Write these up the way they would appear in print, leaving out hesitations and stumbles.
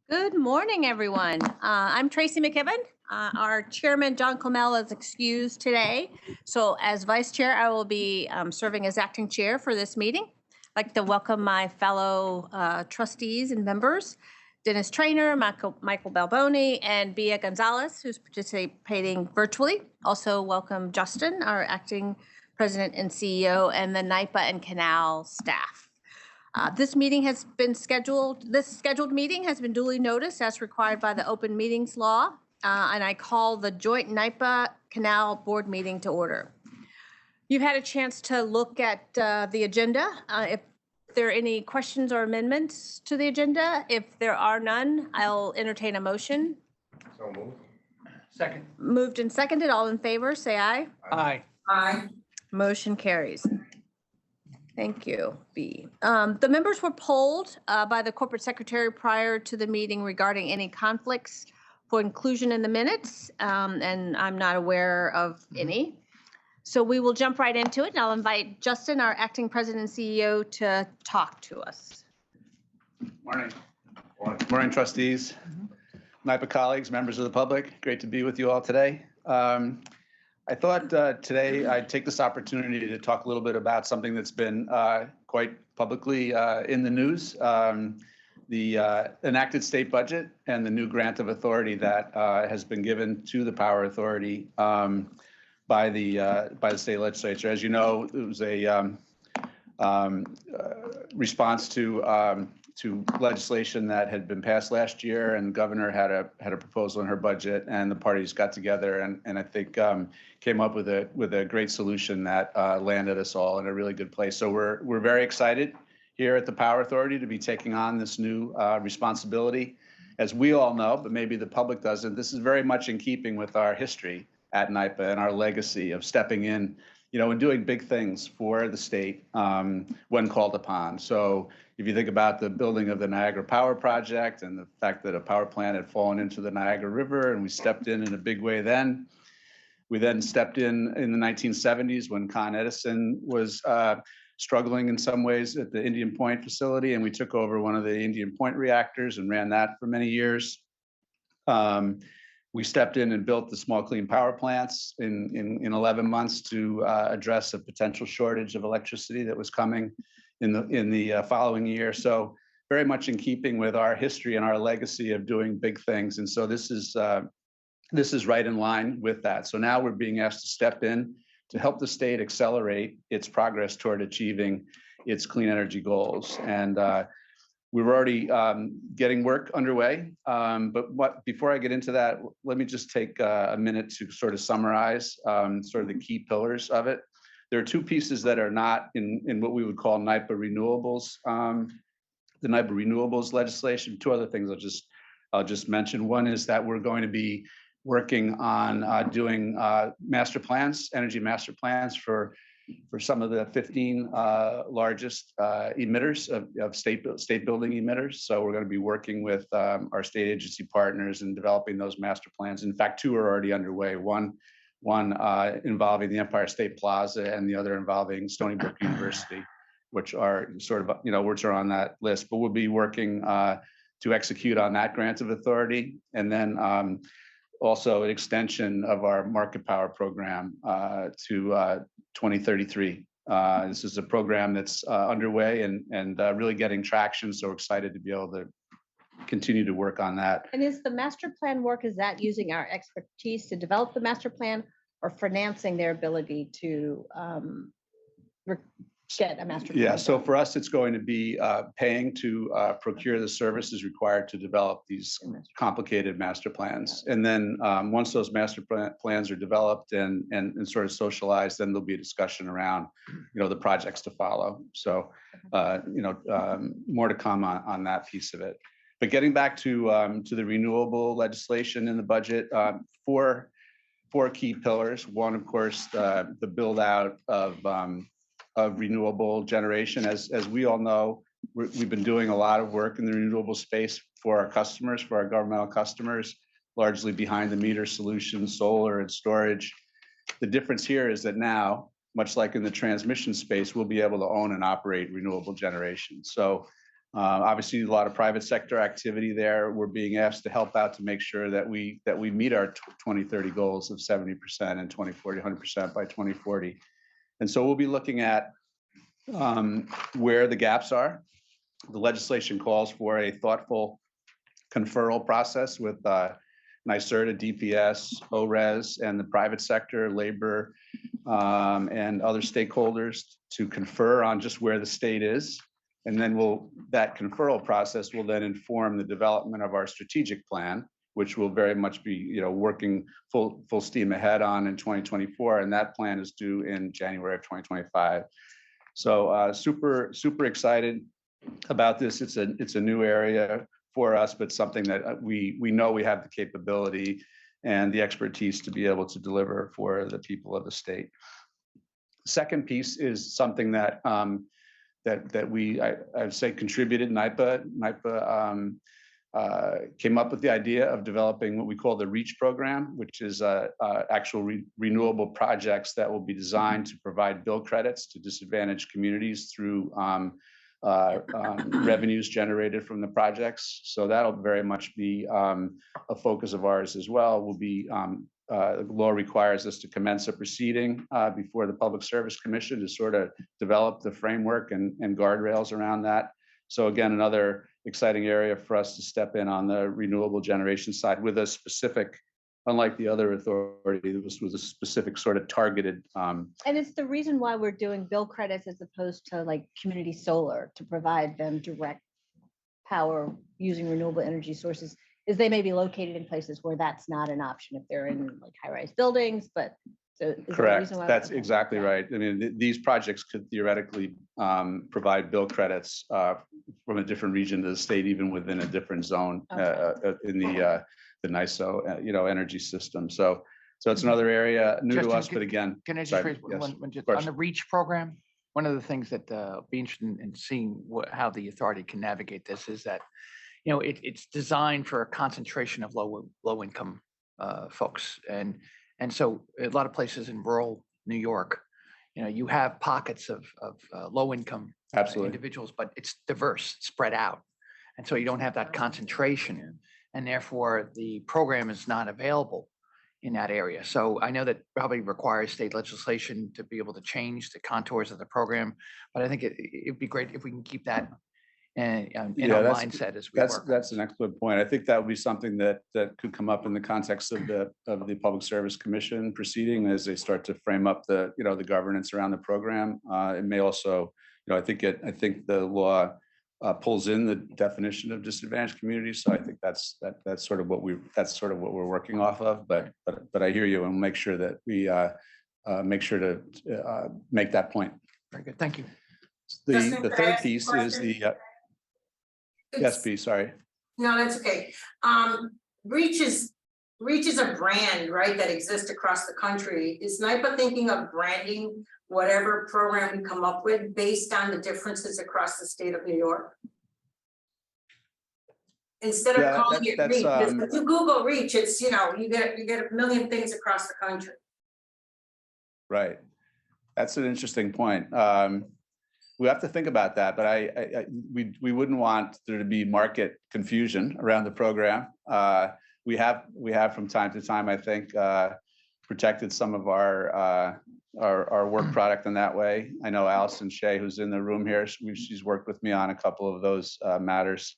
Good morning, everyone. I'm Tracy McKibben. Our chairman, John Canal, is excused today. So as vice chair, I will be serving as acting chair for this meeting. I'd like to welcome my fellow trustees and members, Dennis Trainer, Michael Balboni, and Bia Gonzalez, who's participating virtually. Also welcome Justin, our acting president and CEO, and the Nypa and Canal staff. This scheduled meeting has been duly noticed as required by the open meetings law, and I call the joint Nypa Canal board meeting to order. You've had a chance to look at the agenda. If there are any questions or amendments to the agenda, if there are none, I'll entertain a motion. So moved. Second. Moved and seconded. All in favor, say aye. Aye. Aye. Motion carries. Thank you, B. The members were polled by the corporate secretary prior to the meeting regarding any conflicts for inclusion in the minutes, and I'm not aware of any. So we will jump right into it, and I'll invite Justin, our acting president and CEO, to talk to us. Morning. Morning, trustees, Nypa colleagues, members of the public. Great to be with you all today. I thought today I'd take this opportunity to talk a little bit about something that's been quite publicly in the news, the enacted state budget and the new grant of authority that has been given to the Power Authority by the state legislature. As you know, it was a response to legislation that had been passed last year, and the governor had a proposal in her budget, and the parties got together and I think came up with a great solution that landed us all in a really good place. So we're very excited here at the Power Authority to be taking on this new responsibility. As we all know, but maybe the public doesn't, this is very much in keeping with our history at Nypa and our legacy of stepping in, and doing big things for the state when called upon. So if you think about the building of the Niagara Power Project and the fact that a power plant had fallen into the Niagara River, and we stepped in a big way then. We then stepped in the 1970s when Con Edison was struggling in some ways at the Indian Point facility, and we took over one of the Indian Point reactors and ran that for many years. We stepped in and built the small clean power plants in 11 months to address a potential shortage of electricity that was coming in the following year. So very much in keeping with our history and our legacy of doing big things. And so this is right in line with that. So now we're being asked to step in to help the state accelerate its progress toward achieving its clean energy goals. And we're already getting work underway, but before I get into that, let me just take a minute to sort of summarize sort of the key pillars of it. There are two pieces that are not in what we would call Nypa renewables, the Nypa renewables legislation. Two other things I'll just mention. One is that we're going to be working on doing master plans, energy master plans for some of the 15 largest emitters of state building emitters. So we're going to be working with our state agency partners in developing those master plans. In fact, two are already underway. One involving the Empire State Plaza, and the other involving Stony Brook University, which are sort of which are on that list. But we'll be working to execute on that grant of authority, and then also an extension of our market power program to 2033. This is a program that's underway and really getting traction. So we're excited to be able to continue to work on that. And is the master plan work, is that using our expertise to develop the master plan, or financing their ability to get a master plan? Yeah, so for us, it's going to be paying to procure the services required to develop these complicated master plans. And then once those master plans are developed and sort of socialized, then there'll be a discussion around, the projects to follow. So, more to come on that piece of it. But getting back to the renewable legislation in the budget, four key pillars. One, of course, the build out of renewable generation. As we all know, we've been doing a lot of work in the renewable space for our customers, for our governmental customers, largely behind the meter solutions, solar and storage. The difference here is that now, much like in the transmission space, we'll be able to own and operate renewable generation. So Obviously, a lot of private sector activity there. We're being asked to help out to make sure that we meet our 2030 goals of 70% and 2040, 100% by 2040. And so we'll be looking at where the gaps are. The legislation calls for a thoughtful conferral process with NYSDOT, DPS, ORES, and the private sector, labor, and other stakeholders to confer on just where the state is. And then that conferral process will then inform the development of our strategic plan, which will very much be, working full steam ahead on in 2024. And that plan is due in January of 2025. So super excited about this. It's a new area for us, but something that we know we have the capability and the expertise to be able to deliver for the people of the state. Second piece is something that I'd say contributed. Nypa came up with the idea of developing what we call the REACH program, which is actual renewable projects that will be designed to provide bill credits to disadvantaged communities through revenues generated from the projects. So that'll very much be a focus of ours as well. The law requires us to commence a proceeding before the Public Service Commission to sort of develop the framework and guardrails around that. So again, another exciting area for us to step in on the renewable generation side with a specific, unlike the other authority, this was a specific sort of targeted. And it's the reason why we're doing bill credits as opposed to like community solar to provide them direct power using renewable energy sources, is they may be located in places where that's not an option if they're in like high-rise buildings, but so correct. That's exactly right. I mean, these projects could theoretically provide bill credits from a different region of the state, even within a different zone in the NYSO, energy system. So it's another area new to us, but again, can I just raise on the REACH program? One of the things that be interested in seeing how the authority can navigate this is that, it's designed for a concentration of low income folks, and so a lot of places in rural New York, you have pockets of low income individuals, but it's diverse, spread out, and so you don't have that concentration, and therefore the program is not available in that area. So I know that probably requires state legislation to be able to change the contours of the program, but I think it'd be great if we can keep that in our mindset as we work. That's an excellent point. I think that would be something that could come up in the context of the Public Service Commission proceeding as they start to frame up the the governance around the program. It may also, I think the law pulls in the definition of disadvantaged communities. So I think that's sort of what we're working off of. But I hear you, and we'll make sure that we make sure to make that point. Very good. Thank you. The third piece is the yes, P. Sorry. No, that's okay. REACH is a brand, right, that exists across the country. Is NYPA thinking of branding whatever program we come up with based on the differences across the state of New York? Instead of calling it REACH, if you Google REACH, it's you get a million things across the country. Right. That's an interesting point. We have to think about that, but we wouldn't want there to be market confusion around the program. We have from time to time, I think, protected some of our work product in that way. I know Allison Shea, who's in the room here, she's worked with me on a couple of those matters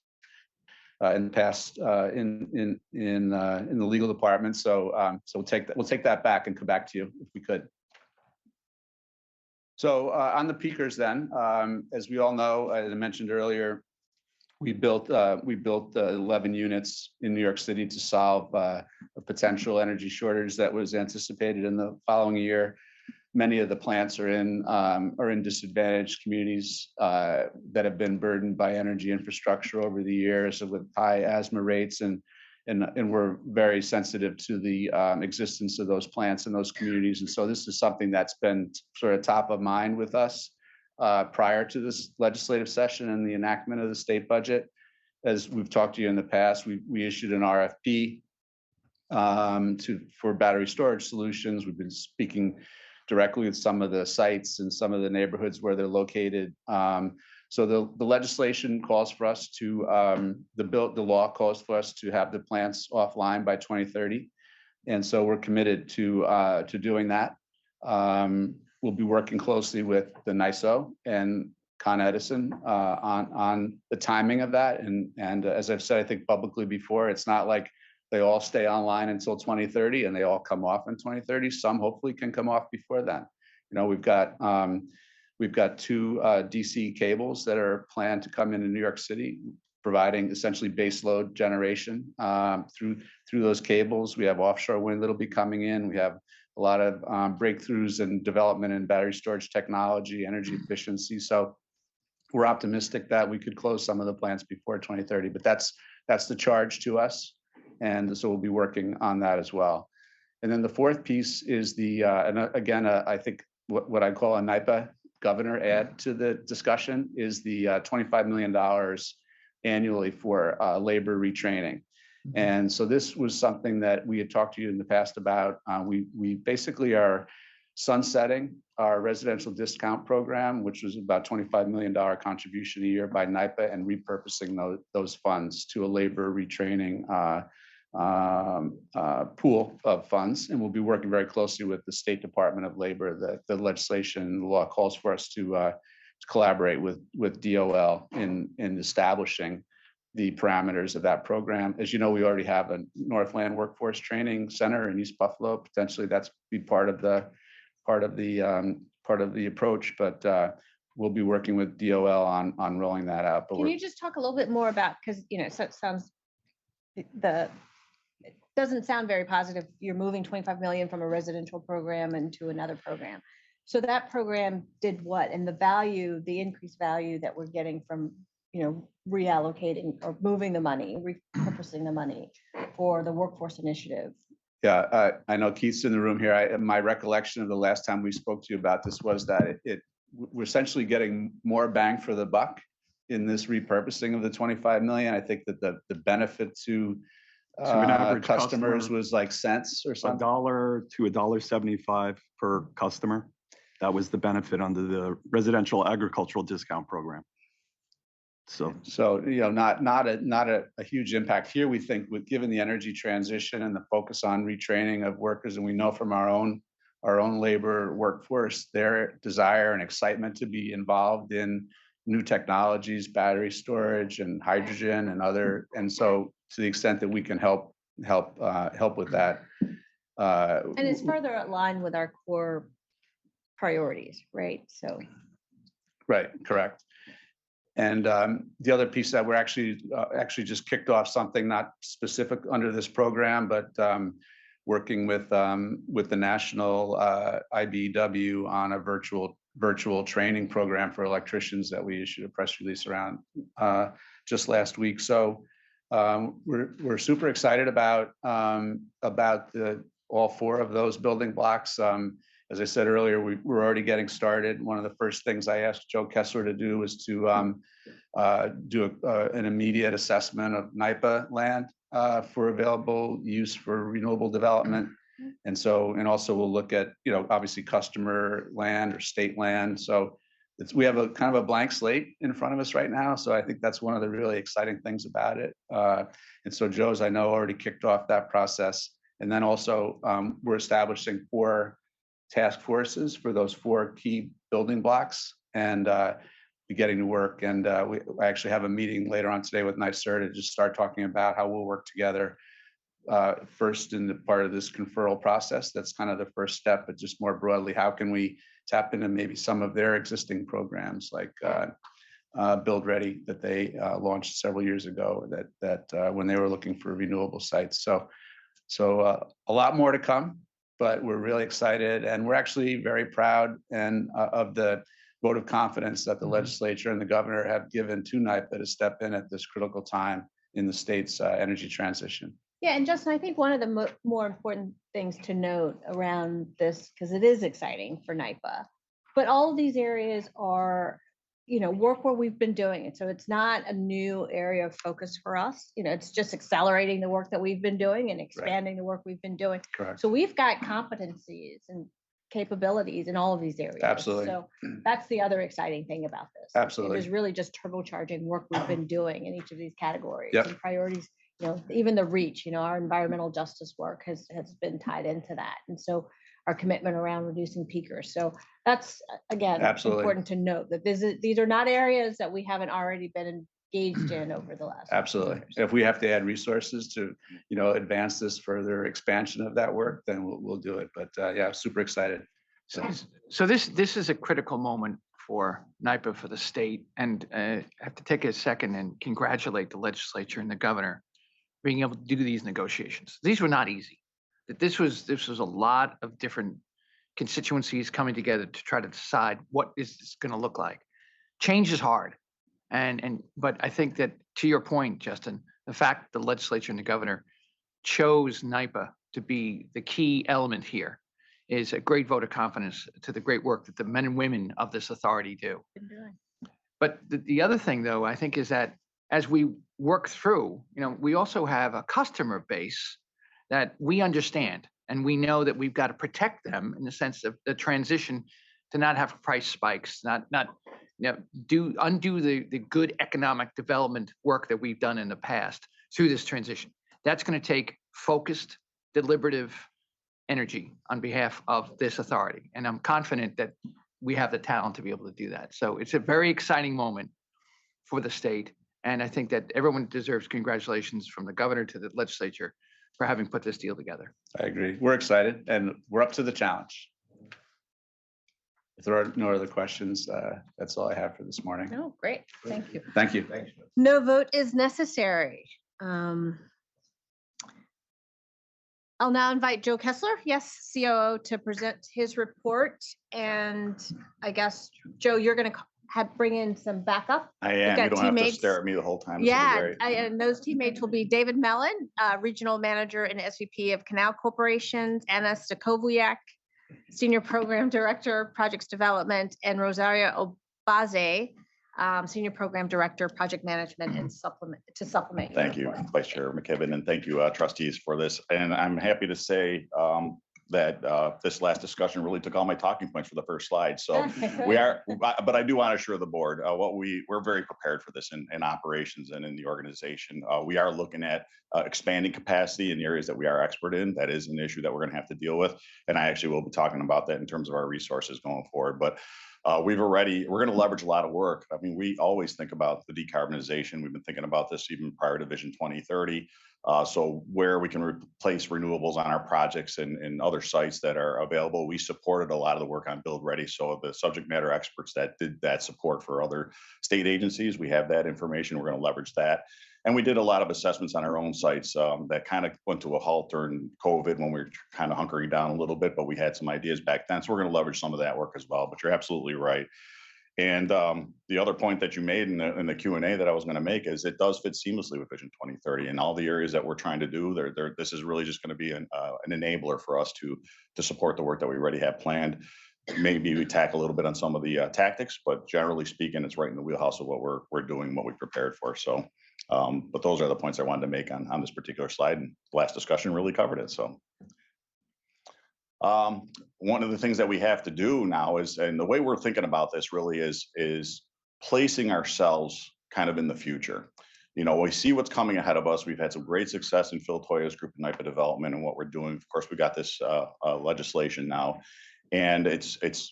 in the past in the legal department. So we'll take that back and come back to you if we could. So on the peakers then, as we all know, as I mentioned earlier, we built 11 units in New York City to solve a potential energy shortage that was anticipated in the following year. Many of the plants are in disadvantaged communities that have been burdened by energy infrastructure over the years with high asthma rates, and we're very sensitive to the existence of those plants in those communities. And so this is something that's been sort of top of mind with us prior to this legislative session and the enactment of the state budget. As we've talked to you in the past, we issued an RFP for battery storage solutions. We've been speaking directly with some of the sites and some of the neighborhoods where they're located. So the legislation calls for us to, the law calls for us to have the plants offline by 2030. And so we're committed to doing that. We'll be working closely with the NYSDOT and Con Edison on the timing of that. And as I've said, I think publicly before, it's not like they all stay online until 2030 and they all come off in 2030. Some hopefully can come off before then. You know, we've got two DC cables that are planned to come into New York City, providing essentially base load generation through those cables. We have offshore wind that'll be coming in. We have a lot of breakthroughs and development in battery storage technology, energy efficiency. So we're optimistic that we could close some of the plants before 2030, but that's the charge to us. And so we'll be working on that as well. And then the fourth piece is the, and again, I think what I call a Nypa governor add to the discussion is the $25 million annually for labor retraining. And so this was something that we had talked to you in the past about. We basically are sunsetting our residential discount program, which was about $25 million contribution a year by Nypa, and repurposing those funds to a labor retraining pool of funds. And we'll be working very closely with the State Department of Labor. The legislation and the law calls for us to collaborate with DOL in establishing the parameters of that program. As you know, we already have a Northland Workforce Training Center in East Buffalo. Potentially that's be part of the approach, but we'll be working with DOL on rolling that out. But Can you just talk a little bit more about, because so it sounds it doesn't sound very positive. You're moving 25 million from a residential program into another program. So that program did what? And the increased value that we're getting from reallocating or moving the money, repurposing the money for the workforce initiative. Yeah, I know Keith's in the room here. My recollection of the last time we spoke to you about this was that we're essentially getting more bang for the buck in this repurposing of the 25 million. I think that the benefit to an average customers customer, was like cents or something. $1 to $1.75 per customer. That was the benefit under the residential agricultural discount program. So not a huge impact here. We think given the energy transition and the focus on retraining of workers, and we know from our own labor workforce, their desire and excitement to be involved in new technologies, battery storage and hydrogen and other. And so to the extent that we can help with that. And it's further aligned with our core priorities, right? So. Right, correct. And the other piece that we're actually just kicked off something not specific under this program, but working with the national IBEW on a virtual training program for electricians that we issued a press release around just last week. So we're super excited about all four of those building blocks. As I said earlier, we're already getting started. One of the first things I asked Joe Kessler to do was to do an immediate assessment of Nypa land for available use for renewable development. And also we'll look at, obviously customer land or state land. So we have a kind of a blank slate in front of us right now. So I think that's one of the really exciting things about it. And so Joe's, I know, already kicked off that process. And then also we're establishing 4 task forces for those 4 key building blocks and be getting to work. And I actually have a meeting later on today with NYSDOT to just start talking about how we'll work together first in the part of this conferral process. That's kind of the first step, but just more broadly, how can we tap into maybe some of their existing programs like Build Ready that they launched several years ago that when they were looking for renewable sites. So a lot more to come. But we're really excited, and we're actually very proud of the vote of confidence that the legislature and the governor have given to Nypa to step in at this critical time in the state's energy transition. Yeah, and Justin, I think one of the more important things to note around this, because it is exciting for Nypa, but all of these areas are, work where we've been doing it. So it's not a new area of focus for us. It's just accelerating the work that we've been doing and expanding the work we've been doing. Correct. So we've got competencies and capabilities in all of these areas. Absolutely. So that's the other exciting thing about this. Absolutely. It is really just turbocharging work we've been doing in each of these categories Yep. and priorities. Even the reach, our environmental justice work has been tied into that. And so our commitment around reducing peakers. So that's, again, Absolutely. important to note that these are not areas that we haven't already been engaged in over the last. Absolutely. years. If we have to add resources to, advance this further expansion of that work, then we'll do it. But yeah, super excited. So this is a critical moment for NYPA, for the state, and I have to take a second and congratulate the legislature and the governor being able to do these negotiations. These were not easy. This was a lot of different constituencies coming together to try to decide what is this going to look like. Change is hard, but I think that, to your point, Justin, the fact the legislature and the governor chose NYPA to be the key element here is a great vote of confidence to the great work that the men and women of this authority do. But the other thing, though, I think, is that as we work through, we also have a customer base that we understand, and we know that we've got to protect them in the sense of the transition to not have price spikes, not undo the good economic development work that we've done in the past through this transition. That's going to take focused, deliberative energy on behalf of this authority. And I'm confident that we have the talent to be able to do that. So it's a very exciting moment for the state. And I think that everyone deserves congratulations, from the governor to the legislature, for having put this deal together. I agree. We're excited and we're up to the challenge. If there are no other questions, that's all I have for this morning. No, great. Thank you. Thank you. No vote is necessary. I'll now invite Joe Kessler, yes, COO, to present his report. And I guess, Joe, you're going to bring in some backup. I am. got You don't have to teammates. stare at me the whole time. This will be Yeah, great. and those teammates will be David Mellen, Regional Manager and SVP of Canal Corporations, Anna Stakowiak, Senior Program Director, Projects Development, and Rosaria Obaze, Senior Program Director, Project Management and supplement. your Thank you, report. Vice Chair McKibben, and thank you, trustees, for this. And I'm happy to say that this last discussion really took all my talking points for the first slide. So we are, but I do want to assure the board we're very prepared for this in operations and in the organization. We are looking at expanding capacity in the areas that we are expert in. That is an issue that we're going to have to deal with. And I actually will be talking about that in terms of our resources going forward. But we're going to leverage a lot of work. I mean, we always think about the decarbonization. We've been thinking about this even prior to Vision 2030. So where we can replace renewables on our projects and other sites that are available. We supported a lot of the work on Build Ready. So the subject matter experts that did that support for other state agencies, we have that information. We're going to leverage that. And we did a lot of assessments on our own sites that kind of went to a halt during COVID when we were kind of hunkering down a little bit, but we had some ideas back then. So we're going to leverage some of that work as well. But you're absolutely right. And the other point that you made in the Q&A that I was going to make is it does fit seamlessly with Vision 2030 and all the areas that we're trying to do. This is really just going to be an enabler for us to support the work that we already have planned. Maybe we tack a little bit on some of the tactics, but generally speaking, it's right in the wheelhouse of what we're doing, what we prepared for. So, but those are the points I wanted to make on this particular slide. And the last discussion really covered it. So. One of the things that we have to do now is, and the way we're thinking about this really is placing ourselves kind of in the future. You know, we see what's coming ahead of us. We've had some great success in Phil Toya's group in Nypa development and what we're doing. Of course, we got this legislation now, and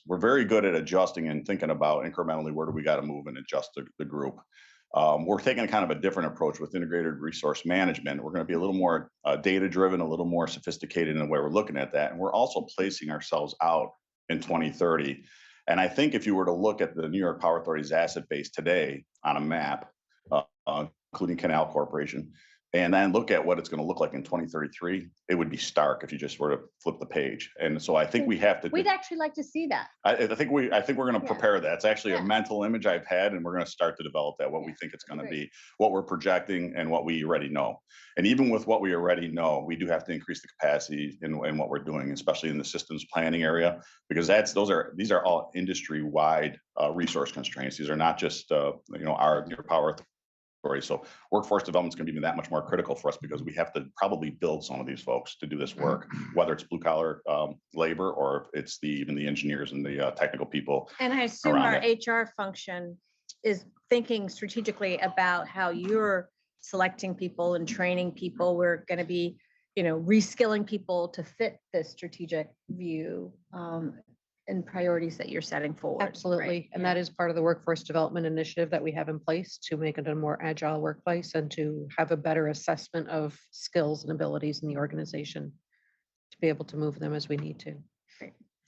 we're very good at adjusting and thinking about incrementally where do we got to move and adjust the group. We're taking kind of a different approach with integrated resource management. We're going to be a little more data driven, a little more sophisticated in the way we're looking at that. And we're also placing ourselves out in 2030. And I think if you were to look at the New York Power Authority's asset base today on a map, including Canal Corporation, and then look at what it's going to look like in 2033, it would be stark if you just were to flip the page. And so I think we have to. We'd actually like to see that. I think we're going to prepare that. It's actually a mental image I've had, and we're going to start to develop that, what we think it's going to be, what we're projecting, and what we already know. And even with what we already know, we do have to increase the capacity in what we're doing, especially in the systems planning area, because these are all industry-wide resource constraints. These are not just our Power story. So workforce development is going to be that much more critical for us because we have to probably build some of these folks to do this work, whether it's blue collar labor or if it's even the engineers and the technical people. And I assume around our HR function is thinking strategically about how you're selecting people and training people. We're going to be, reskilling people to fit this strategic view and priorities that you're setting forward. Absolutely. right? And Yeah. that is part of the workforce development initiative that we have in place to make it a more agile workplace and to have a better assessment of skills and abilities in the organization to be able to move them as we need to.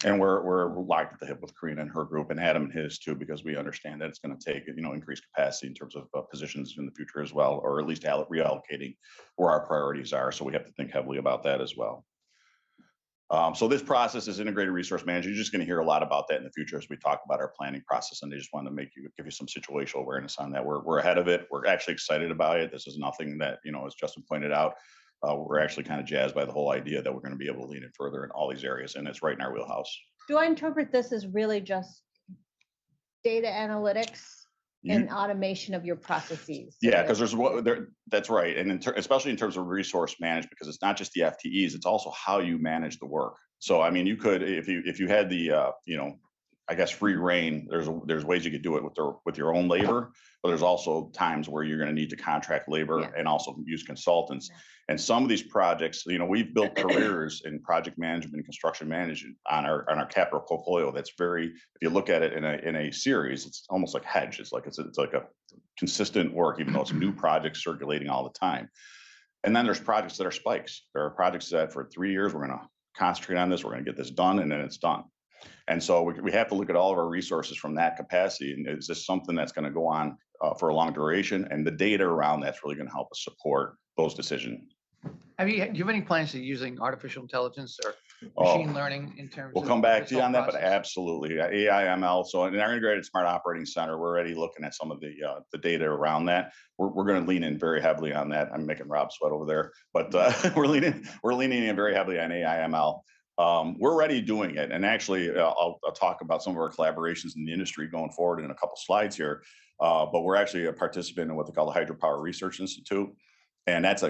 And we're locked at the hip with Karina and her group and Adam and his too, because we understand that it's going to take, increased capacity in terms of positions in the future as well, or at least reallocating where our priorities are. So we have to think heavily about that as well. So this process is integrated resource management. You're just going to hear a lot about that in the future as we talk about our planning process. And I just wanted to give you some situational awareness on that. We're ahead of it. We're actually excited about it. This is nothing that, as Justin pointed out, we're actually kind of jazzed by the whole idea that we're going to be able to lean it further in all these areas. And it's right in our wheelhouse. Do I interpret this as really just data analytics and automation of your processes? Yeah, because that's right. And especially in terms of resource management, because it's not just the FTEs, it's also how you manage the work. So, I mean, you could, if you had the, I guess, free reign, there's ways you could do it with your own labor, but there's also times where you're going to need to contract labor and also use consultants. And some of these projects, we've built careers in project management and construction management on our capital portfolio. That's if you look at it in a series, it's almost like hedge. It's like a consistent work, even though it's new projects circulating all the time. And then there's projects that are spikes. There are projects that for 3 years, we're going to concentrate on this, we're going to get this done, and then it's done. And so we have to look at all of our resources from that capacity. And is this something that's going to go on for a long duration? And the data around that's really going to help us support those decisions. Do you have any plans to using artificial intelligence or machine learning in terms We'll of come back this to you whole on that, but process? absolutely. AI, ML. So in our integrated smart operating center, we're already looking at some of the data around that. We're going to lean in very heavily on that. I'm making Rob sweat over there, but we're leaning in very heavily on AI, ML. We're already doing it. And actually, I'll talk about some of our collaborations in the industry going forward in a couple slides here. But we're actually a participant in what they call the Hydropower Research Institute. And that's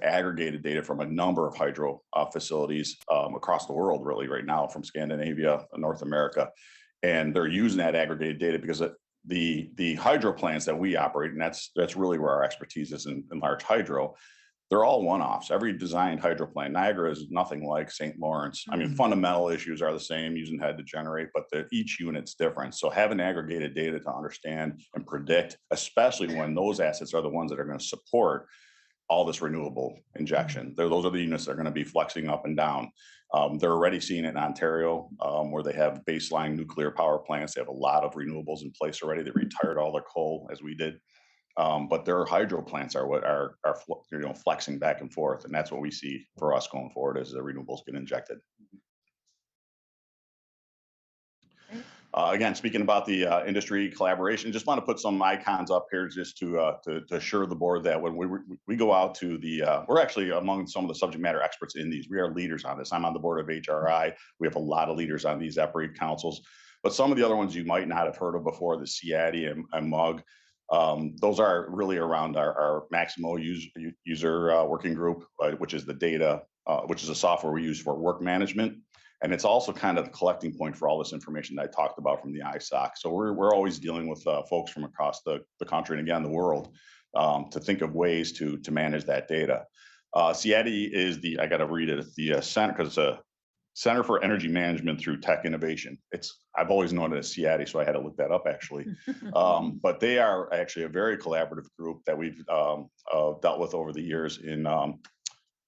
aggregated data from a number of hydro facilities across the world, really, right now, from Scandinavia, North America. And they're using that aggregated data because the hydro plants that we operate, and that's really where our expertise is in large hydro. They're all one-offs. Every designed hydro plant, Niagara is nothing like St. Lawrence. I mean, fundamental issues are the same, using head to generate, but each unit's different. So having aggregated data to understand and predict, especially when those assets are the ones that are going to support all this renewable injection. Those are the units that are going to be flexing up and down. They're already seeing it in Ontario, where they have baseline nuclear power plants. They have a lot of renewables in place already. They retired all their coal, as we did. But their hydro plants are what are flexing back and forth, and that's what we see for us going forward as the renewables get injected. Again, speaking about the industry collaboration, just want to put some icons up here just to assure the board that when we go out to we're actually among some of the subject matter experts in these. We are leaders on this. I'm on the board of HRI. We have a lot of leaders on these EPRI councils, but some of the other ones you might not have heard of before, the CIADI and MUG. Those are really around our Maximo user working group, which is the data, which is a software we use for work management. And it's also kind of the collecting point for all this information that I talked about from the ISOC. So we're always dealing with folks from across the country and again, the world, to think of ways to manage that data. CIADI is I got to read it, it's the center, because it's a Center for Energy Management through Tech Innovation. I've always known it as CIADI, so I had to look that up actually. But they are actually a very collaborative group that we've dealt with over the years in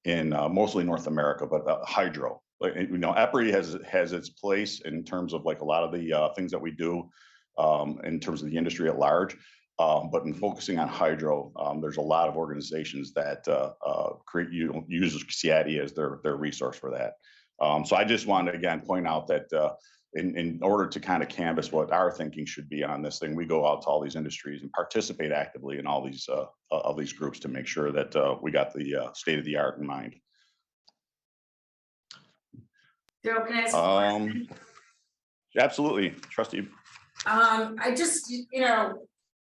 mostly North America, but hydro. EPRI has its place in terms of like a lot of the things that we do in terms of the industry at large. But in focusing on hydro, there's a lot of organizations that use CIADI as their resource for that. So I just want to again point out that in order to kind of canvas what our thinking should be on this thing, we go out to all these industries and participate actively in all these groups to make sure that we got the state of the art in mind. Daryl, can I ask a question? Absolutely, Trustee. I just,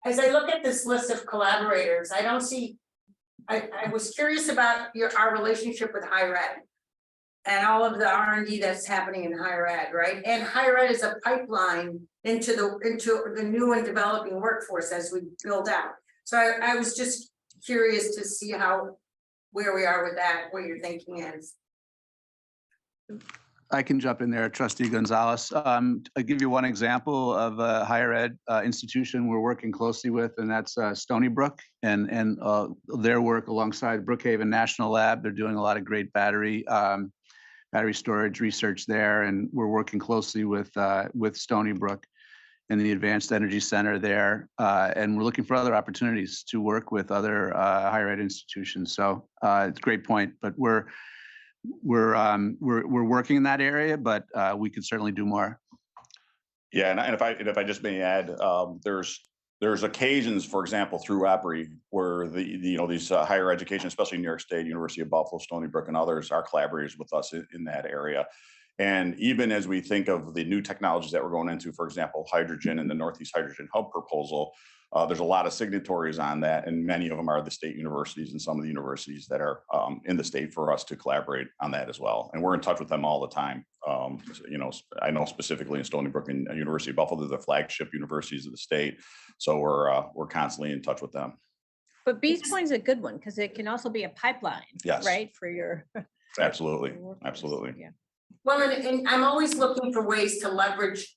as I look at this list of collaborators, I don't see, I was curious about our relationship with higher ed. And all of the R&D that's happening in higher ed, right? And higher ed is a pipeline into the new and developing workforce as we build out. So I was just curious to see where we are with that, what your thinking is. I can jump in there, Trustee Gonzalez. I'll give you one example of a higher ed institution we're working closely with, and that's Stony Brook and their work alongside Brookhaven National Lab. They're doing a lot of great battery storage research there, and we're working closely with Stony Brook and the Advanced Energy Center there, and we're looking for other opportunities to work with other higher ed institutions. So it's a great point, but we're working in that area, but we could certainly do more. Yeah, and if I just may add, there's occasions, for example, through Erie, where these higher education, especially New York State, University of Buffalo, Stony Brook, and others are collaborators with us in that area. And even as we think of the new technologies that we're going into, for example, hydrogen and the Northeast Hydrogen Hub proposal, there's a lot of signatories on that, and many of them are the state universities and some of the universities that are in the state for us to collaborate on that as well. And we're in touch with them all the time. I know specifically in Stony Brook and University of Buffalo, they're the flagship universities of the state. So we're constantly in touch with them. But Bees Point is a good one because it can also be a pipeline, Yes. Right? For your. Absolutely. your workforce. Absolutely. Yeah. Well, and I'm always looking for ways to leverage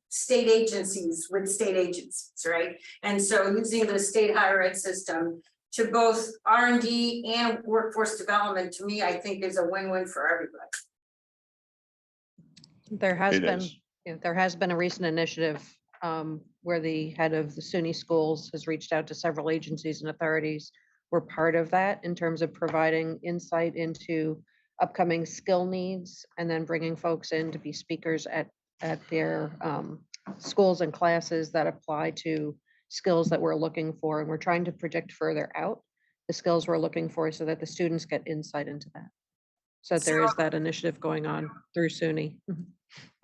state agencies with state agencies, right? And so using the state higher ed system to both R&D and workforce development, to me, I think is a win-win for everybody. There has been a recent initiative where the head of the SUNY schools has reached out to several agencies and authorities. We're part of that in terms of providing insight into upcoming skill needs and then bringing folks in to be speakers at their schools and classes that apply to skills that we're looking for. And we're trying to project further out the skills we're looking for so that the students get insight into that. So there is that initiative going on through SUNY.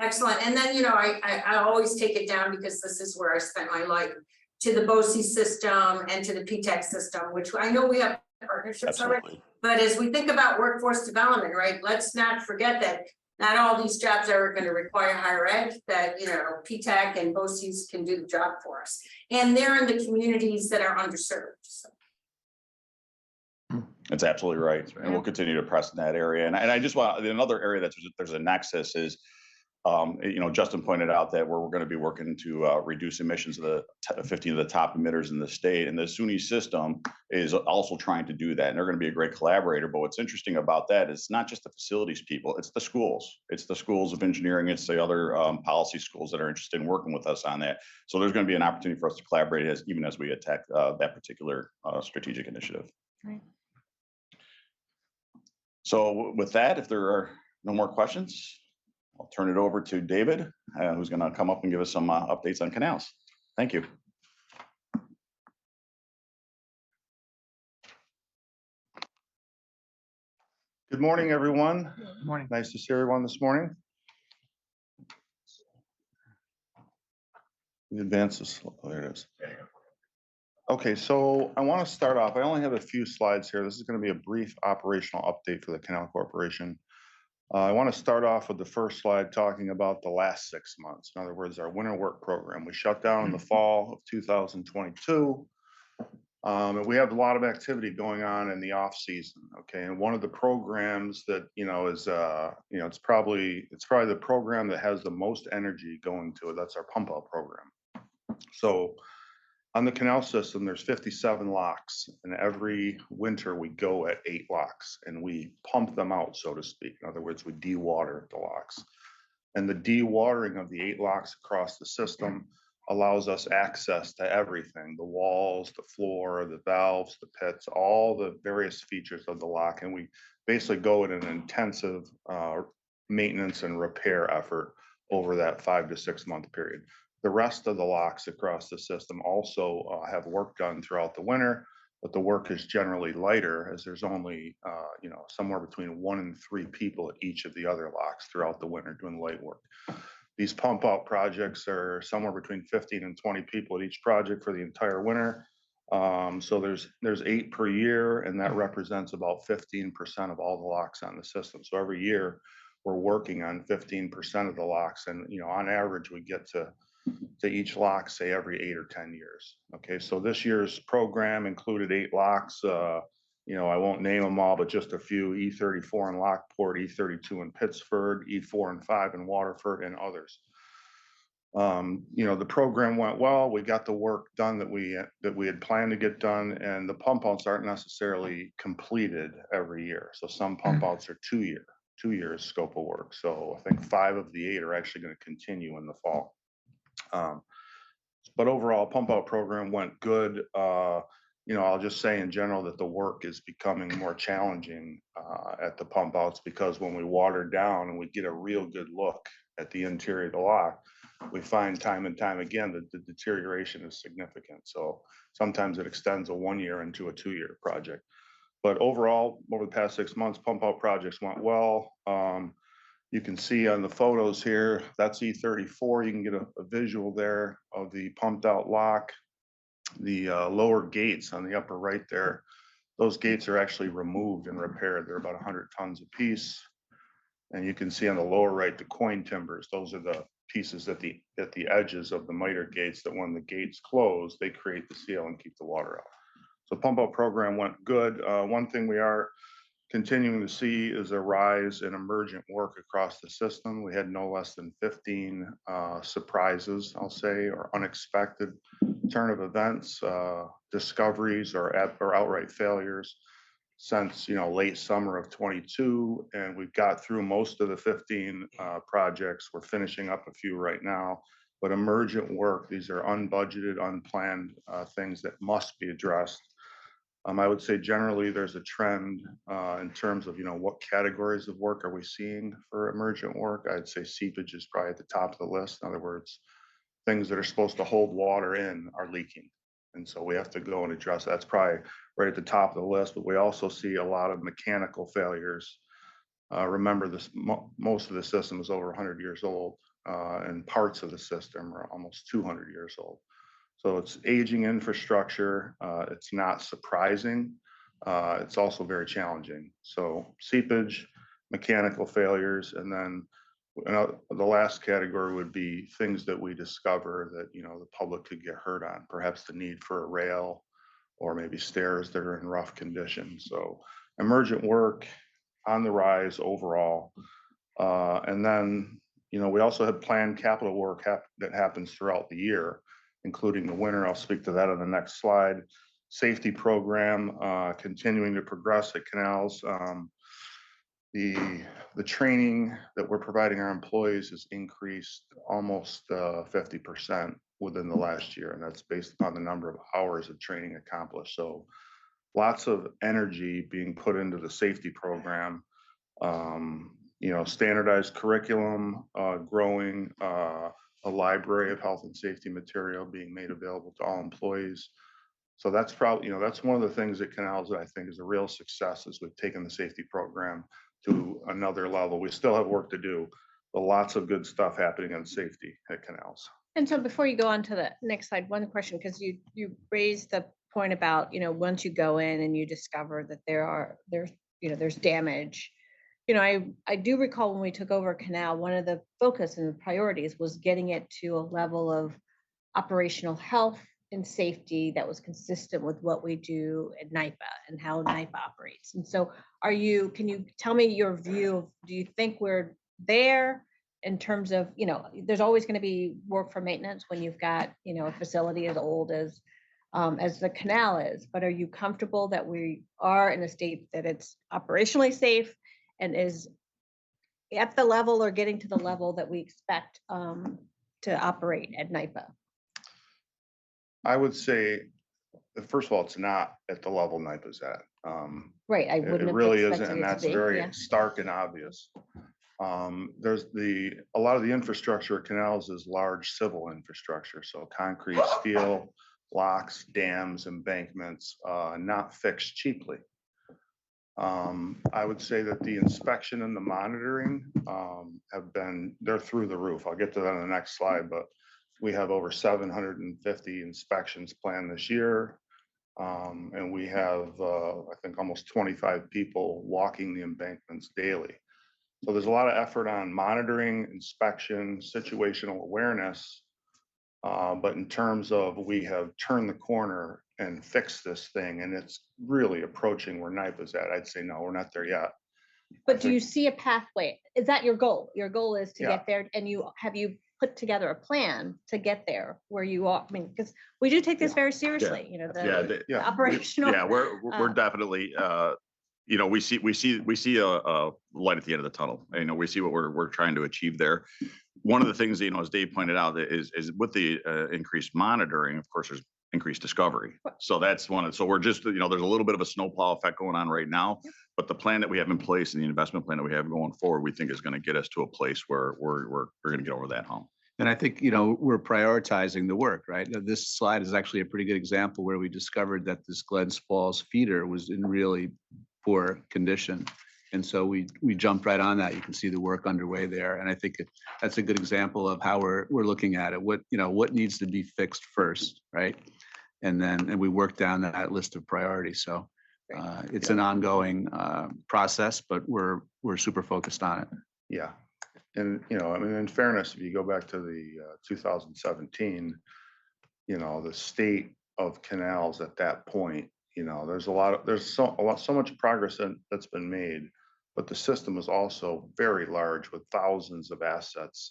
Excellent. And then, I always take it down because this is where I spent my life, to the BOCES system and to the PTAC system, which I know we have partnerships already. But as we think about workforce development, right, let's not forget that not all these jobs are going to require higher ed, that, PTAC and BOCES can do the job for us. And they're in the communities that are underserved. So. That's absolutely right. And we'll continue to press in that area. And I just want another area that there's a nexus is, Justin pointed out that we're going to be working to reduce emissions of the 15 of the top emitters in the state. And the SUNY system is also trying to do that. And they're going to be a great collaborator. But what's interesting about that is not just the facilities people, it's the schools. It's the schools of engineering. It's the other policy schools that are interested in working with us on that. So there's going to be an opportunity for us to collaborate even as we attack that particular strategic initiative. Right. So with that, if there are no more questions, I'll turn it over to David, who's going to come up and give us some updates on canals. Thank you. Good morning, everyone. Good morning. Nice to see everyone this morning. Advance this. Oh, there it is. Okay, so I want to start off. I only have a few slides here. This is going to be a brief operational update for the Canal Corporation. I want to start off with the first slide talking about the last 6 months. In other words, our winter work program. We shut down in the fall of 2022. And we have a lot of activity going on in the off season. Okay, and one of the programs that is it's probably the program that has the most energy going to it. That's our pump out program. So on the canal system, there's 57 locks, and every winter we go at 8 locks and we pump them out, so to speak. In other words, we dewater the locks. And the dewatering of the 8 locks across the system allows us access to everything, the walls, the floor, the valves, the pits, all the various features of the lock. And we basically go in an intensive maintenance and repair effort over that 5 to 6 month period. The rest of the locks across the system also have work done throughout the winter, but the work is generally lighter as there's only, somewhere between 1 and 3 people at each of the other locks throughout the winter doing light work. These pump out projects are somewhere between 15 and 20 people at each project for the entire winter. So there's 8 per year, and that represents about 15% of all the locks on the system. So every year we're working on 15% of the locks, and on average we get to each lock, say every 8 or 10 years. Okay, so this year's program included 8 locks. I won't name them all, but just a few: E34 in Lockport, E32 in Pittsford, E4 and 5 in Waterford, and others. The program went well. We got the work done that we had planned to get done, and the pump outs aren't necessarily completed every year. So some pump outs are 2 years scope of work. So I think 5 of the 8 are actually going to continue in the fall. But overall, pump out program went good. I'll just say in general that the work is becoming more challenging at the pump outs, because when we water down and we get a real good look at the interior of the lock, we find time and time again that the deterioration is significant. So sometimes it extends a 1 year into a 2-year project. But overall, over the past 6 months, pump out projects went well. You can see on the photos here, that's E34. You can get a visual there of the pumped out lock. The lower gates on the upper right there, those gates are actually removed and repaired. They're about 100 tons a piece. And you can see on the lower right, the coin timbers. Those are the pieces at the edges of the miter gates that when the gates close, they create the seal and keep the water out. So pump out program went good. One thing we are continuing to see is a rise in emergent work across the system. We had no less than 15 surprises, I'll say, or unexpected turn of events, discoveries, or outright failures since late summer of 22, and we've got through most of the 15 projects. We're finishing up a few right now, but emergent work, these are unbudgeted, unplanned things that must be addressed. I would say generally there's a trend in terms of what categories of work are we seeing for emergent work. I'd say seepage is probably at the top of the list. In other words, things that are supposed to hold water in are leaking. And so we have to go and address that. That's probably right at the top of the list, but we also see a lot of mechanical failures. Remember, most of the system is over 100 years old, and parts of the system are almost 200 years old. So it's aging infrastructure. It's not surprising. It's also very challenging. So seepage, mechanical failures, and then the last category would be things that we discover that the public could get hurt on, perhaps the need for a rail or maybe stairs that are in rough condition. So emergent work on the rise overall. And then we also have planned capital work that happens throughout the year, including the winter. I'll speak to that on the next slide. Safety program continuing to progress at canals. The training that we're providing our employees has increased almost 50% within the last year, and that's based upon the number of hours of training accomplished. So lots of energy being put into the safety program. Standardized curriculum, growing, a library of health and safety material being made available to all employees. So that's probably, that's one of the things at Canals that I think is a real success, is we've taken the safety program to another level. We still have work to do, but lots of good stuff happening on safety at Canals. And so before you go on to the next slide, one question, because you raised the point about, once you go in and you discover that there's damage. I do recall when we took over Canal, one of the focus and the priorities was getting it to a level of operational health and safety that was consistent with what we do at Nypa and how Nypa operates. And so can you tell me your view of, do you think we're there in terms of, there's always going to be work for maintenance when you've got, a facility as old as the Canal is, but are you comfortable that we are in a state that it's operationally safe and is at the level or getting to the level that we expect to operate at Nypa? I would say, first of all, it's not at the level Nypa's at. Right, I wouldn't It have really expected isn't, and it to that's be, very yeah. stark and obvious. There's a lot of the infrastructure at Canals is large civil infrastructure, so concrete, steel, locks, dams, embankments, not fixed cheaply. I would say that the inspection and the monitoring they're through the roof. I'll get to that on the next slide, but we have over 750 inspections planned this year. And we have, I think, almost 25 people walking the embankments daily. So there's a lot of effort on monitoring, inspection, situational awareness. But in terms of we have turned the corner and fixed this thing, and it's really approaching where Nypa's at, I'd say, no, we're not there yet. But do you see a pathway? Is that your goal? Your goal is to Yeah. get there, and you put together a plan to get there where you are? I mean, because we do take this very seriously, you know, the operational. Yeah, we're definitely, you know, we see a light at the end of the tunnel. You know, we see what we're trying to achieve there. One of the things, you know, as Dave pointed out, is with the increased monitoring, of course, there's increased discovery. So that's so we're just, you know, there's a little bit of a snowplow effect going on right now, but the plan that we have in place and the investment plan that we have going forward, we think is going to get us to a place where we're going to get over that hump. And I think, you know, we're prioritizing the work, right? This slide is actually a pretty good example where we discovered that this Glens Falls feeder was in really poor condition. And so we jumped right on that. You can see the work underway there. And I think that's a good example of how we're looking at it. What needs to be fixed first, right? And we work down that list of priorities. So it's an ongoing process, but we're super focused on it. Yeah. And, you know, I mean, in fairness, if you go back to the 2017, you know, the state of canals at that point, you know, there's so much progress that's been made, but the system is also very large with thousands of assets,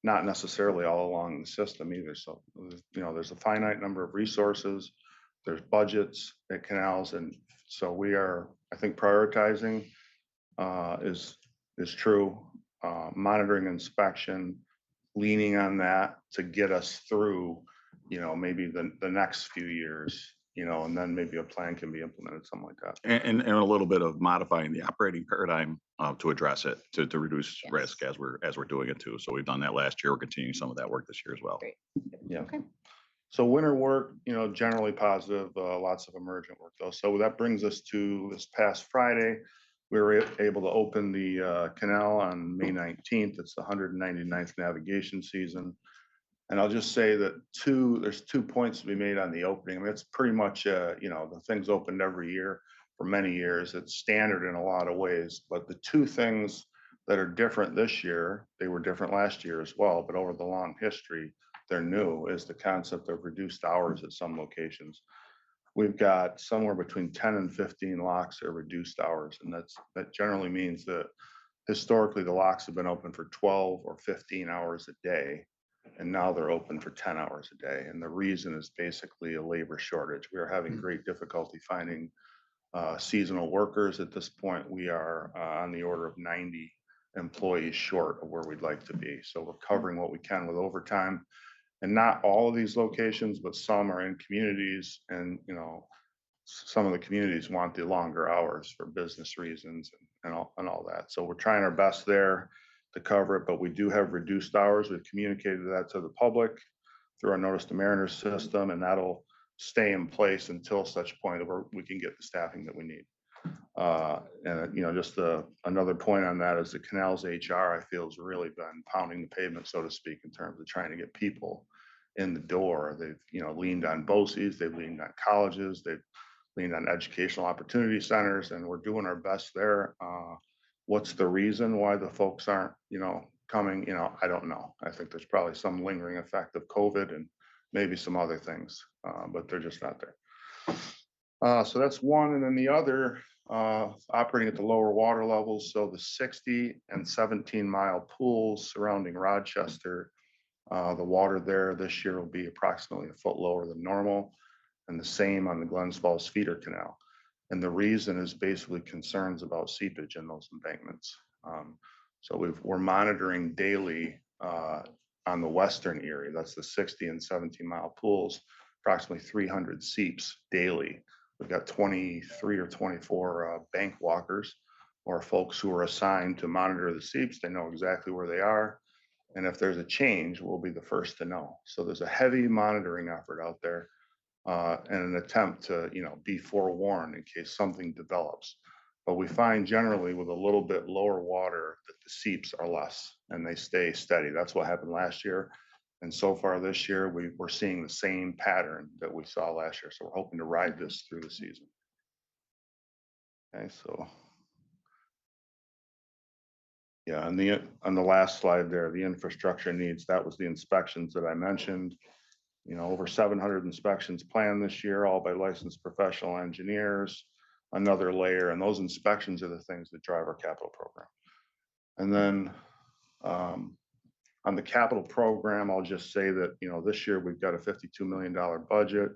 not necessarily all along the system either. So, you know, there's a finite number of resources, there's budgets at canals. And so we are, I think, prioritizing is true. Monitoring, inspection, leaning on that to get us through, you know, maybe the next few years, you know, and then maybe a plan can be implemented, something like that. And a little bit of modifying the operating paradigm to address it, to reduce risk as we're doing it too. So we've done that last year. We're continuing some of that work this year as well. Great. Yeah. Okay. So winter work, you know, generally positive, lots of emergent work though. So that brings us to this past Friday. We were able to open the canal on May 19th. It's the 199th navigation season. And I'll just say that there's 2 points to be made on the opening. I mean, it's pretty much, you know, the thing's opened every year for many years. It's standard in a lot of ways, but the two things that are different this year, they were different last year as well, but over the long history, they're new, is the concept of reduced hours at some locations. We've got somewhere between 10 and 15 locks that are reduced hours. And that generally means that historically the locks have been open for 12 or 15 hours a day. And now they're open for 10 hours a day. And the reason is basically a labor shortage. We are having great difficulty finding seasonal workers. At this point, we are on the order of 90 employees short of where we'd like to be. So we're covering what we can with overtime. And not all of these locations, but some are in communities, and you know, some of the communities want the longer hours for business reasons and all that. So we're trying our best there to cover it, but we do have reduced hours. We've communicated that to the public through our Notice to Mariners system, and that'll stay in place until such point where we can get the staffing that we need. And you know, just another point on that is the canal's HR, I feel, has really been pounding the pavement, so to speak, in terms of trying to get people in the door. They've, you know, leaned on BOCES, they've leaned on colleges, they've leaned on educational opportunity centers, and we're doing our best there. What's the reason why the folks aren't, you know, coming? You know, I don't know. I think there's probably some lingering effect of COVID and maybe some other things, but they're just not there. So that's one. And then the other, operating at the lower water levels. So the 60 and 17-mile pools surrounding Rochester, the water there this year will be approximately a foot lower than normal, and the same on the Glens Falls feeder canal. And the reason is basically concerns about seepage in those embankments. So we're monitoring daily on the western Erie, that's the 60 and 17-mile pools, approximately 300 seeps daily. We've got 23 or 24 bank walkers, or folks who are assigned to monitor the seeps. They know exactly where they are. And if there's a change, we'll be the first to know. So there's a heavy monitoring effort out there and an attempt to, you know, be forewarned in case something develops. But we find generally with a little bit lower water that the seeps are less and they stay steady. That's what happened last year. And so far this year, we're seeing the same pattern that we saw last year. So we're hoping to ride this through the season. Okay, so. Yeah, on the last slide there, the infrastructure needs, that was the inspections that I mentioned. You know, over 700 inspections planned this year, all by licensed professional engineers, another layer, and those inspections are the things that drive our capital program. And then on the capital program, I'll just say that, you know, this year we've got a $52 million budget.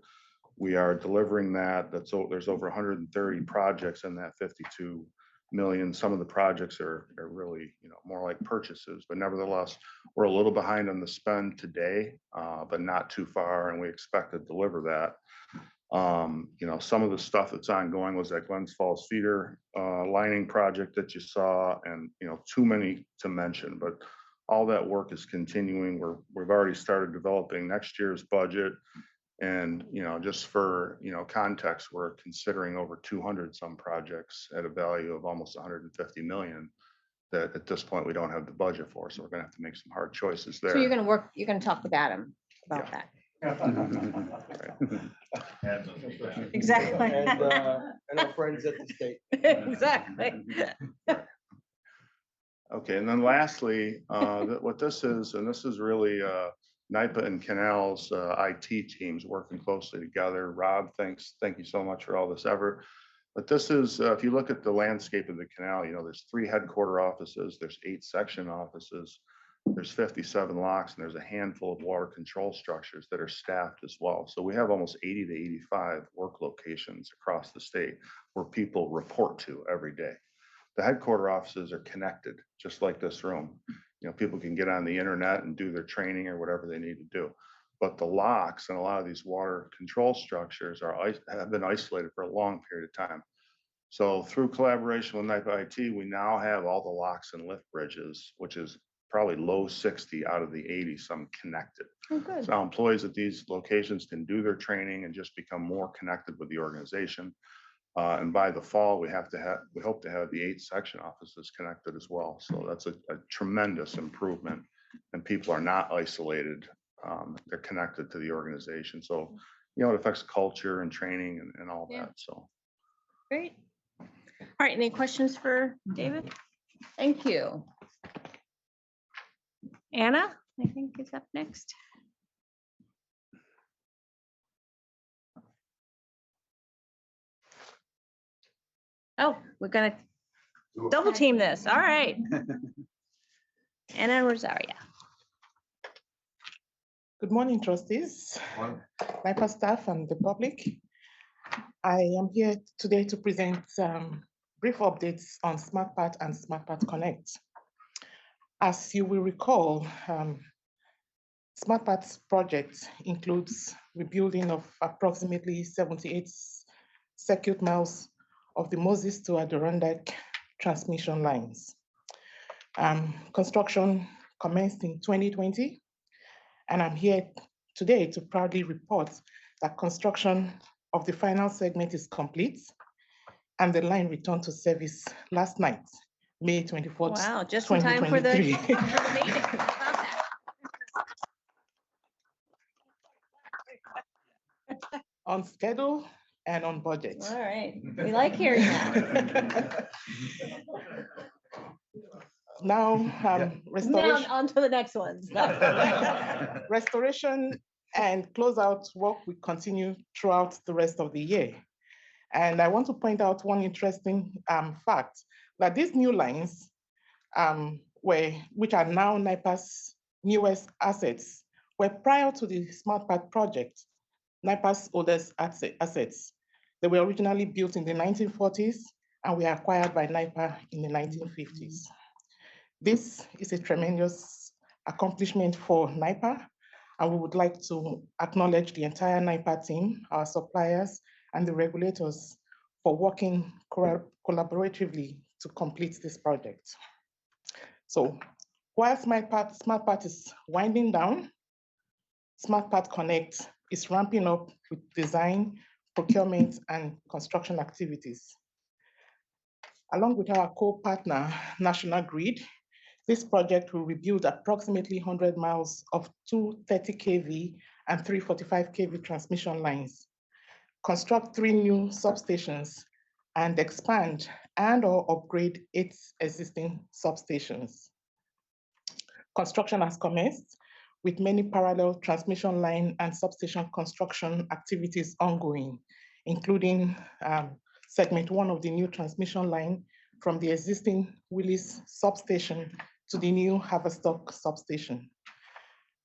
We are delivering that. There's over 130 projects in that 52 million. Some of the projects are really, you know, more like purchases, but nevertheless, we're a little behind on the spend today, but not too far, and we expect to deliver that. You know, some of the stuff that's ongoing was that Glens Falls feeder lining project that you saw, and, you know, too many to mention, but all that work is continuing. We've already started developing next year's budget. And, you know, just for, you know, context, we're considering over 200 some projects at a value of almost 150 million that at this point we don't have the budget for. So we're going to have to make some hard choices there. So you're gonna talk about him about that. Exactly. And our friends at the state. Exactly. Okay, and then lastly, what this is, and this is really Nypa and Canal's IT teams working closely together. Rob, thank you so much for all this effort. But this is, if you look at the landscape of the canal, you know, there's 3 headquarter offices, there's 8 section offices, there's 57 locks, and there's a handful of water control structures that are staffed as well. So we have almost 80 to 85 work locations across the state where people report to every day. The headquarter offices are connected, just like this room. You know, people can get on the internet and do their training or whatever they need to do. But the locks and a lot of these water control structures have been isolated for a long period of time. So through collaboration with Nypa IT, we now have all the locks and lift bridges, which is probably low 60 out of the 80 some connected. Oh, good. So now employees at these locations can do their training and just become more connected with the organization. And by the fall, we hope to have the 8 section offices connected as well. So that's a tremendous improvement, and people are not isolated. They're connected to the organization. So, you know, it affects culture and training and all that. So Great. All right, any questions for David? Thank you. Anna, I think is up next. Oh, we're gonna double team this. All right. Anna Rosaria. Good morning, trustees, Nypa staff, and the public. I am here today to present brief updates on SmartPath and SmartPath Connect. As you will recall, SmartPath project includes rebuilding of approximately 78 circuit miles of the Moses to Adirondack transmission lines. Construction commenced in 2020, and I'm here today to proudly report that construction of the final segment is complete, and the line returned to service last night, May 24th. Wow, just in time for the meeting. On schedule and on budget. All right, we like hearing that. Now, restoration. Now on to the next ones. Restoration and closeout work will continue throughout the rest of the year. And I want to point out one interesting fact, that these new lines, which are now Nypa's newest assets, were prior to the SmartPath project, Nypa's oldest assets. They were originally built in the 1940s and were acquired by Nypa in the 1950s. This is a tremendous accomplishment for Nypa, and we would like to acknowledge the entire Nypa team, our suppliers, and the regulators for working collaboratively to complete this project. So while SmartPath is winding down, SmartPath Connect is ramping up with design, procurement, and construction activities. Along with our co-partner, National Grid, this project will rebuild approximately 100 miles of 230 kV and 345 kV transmission lines, construct 3 new substations, and expand and/or upgrade 8 existing substations. Construction has commenced, with many parallel transmission line and substation construction activities ongoing, including segment 1 of the new transmission line from the existing Willis substation to the new Haverstock substation.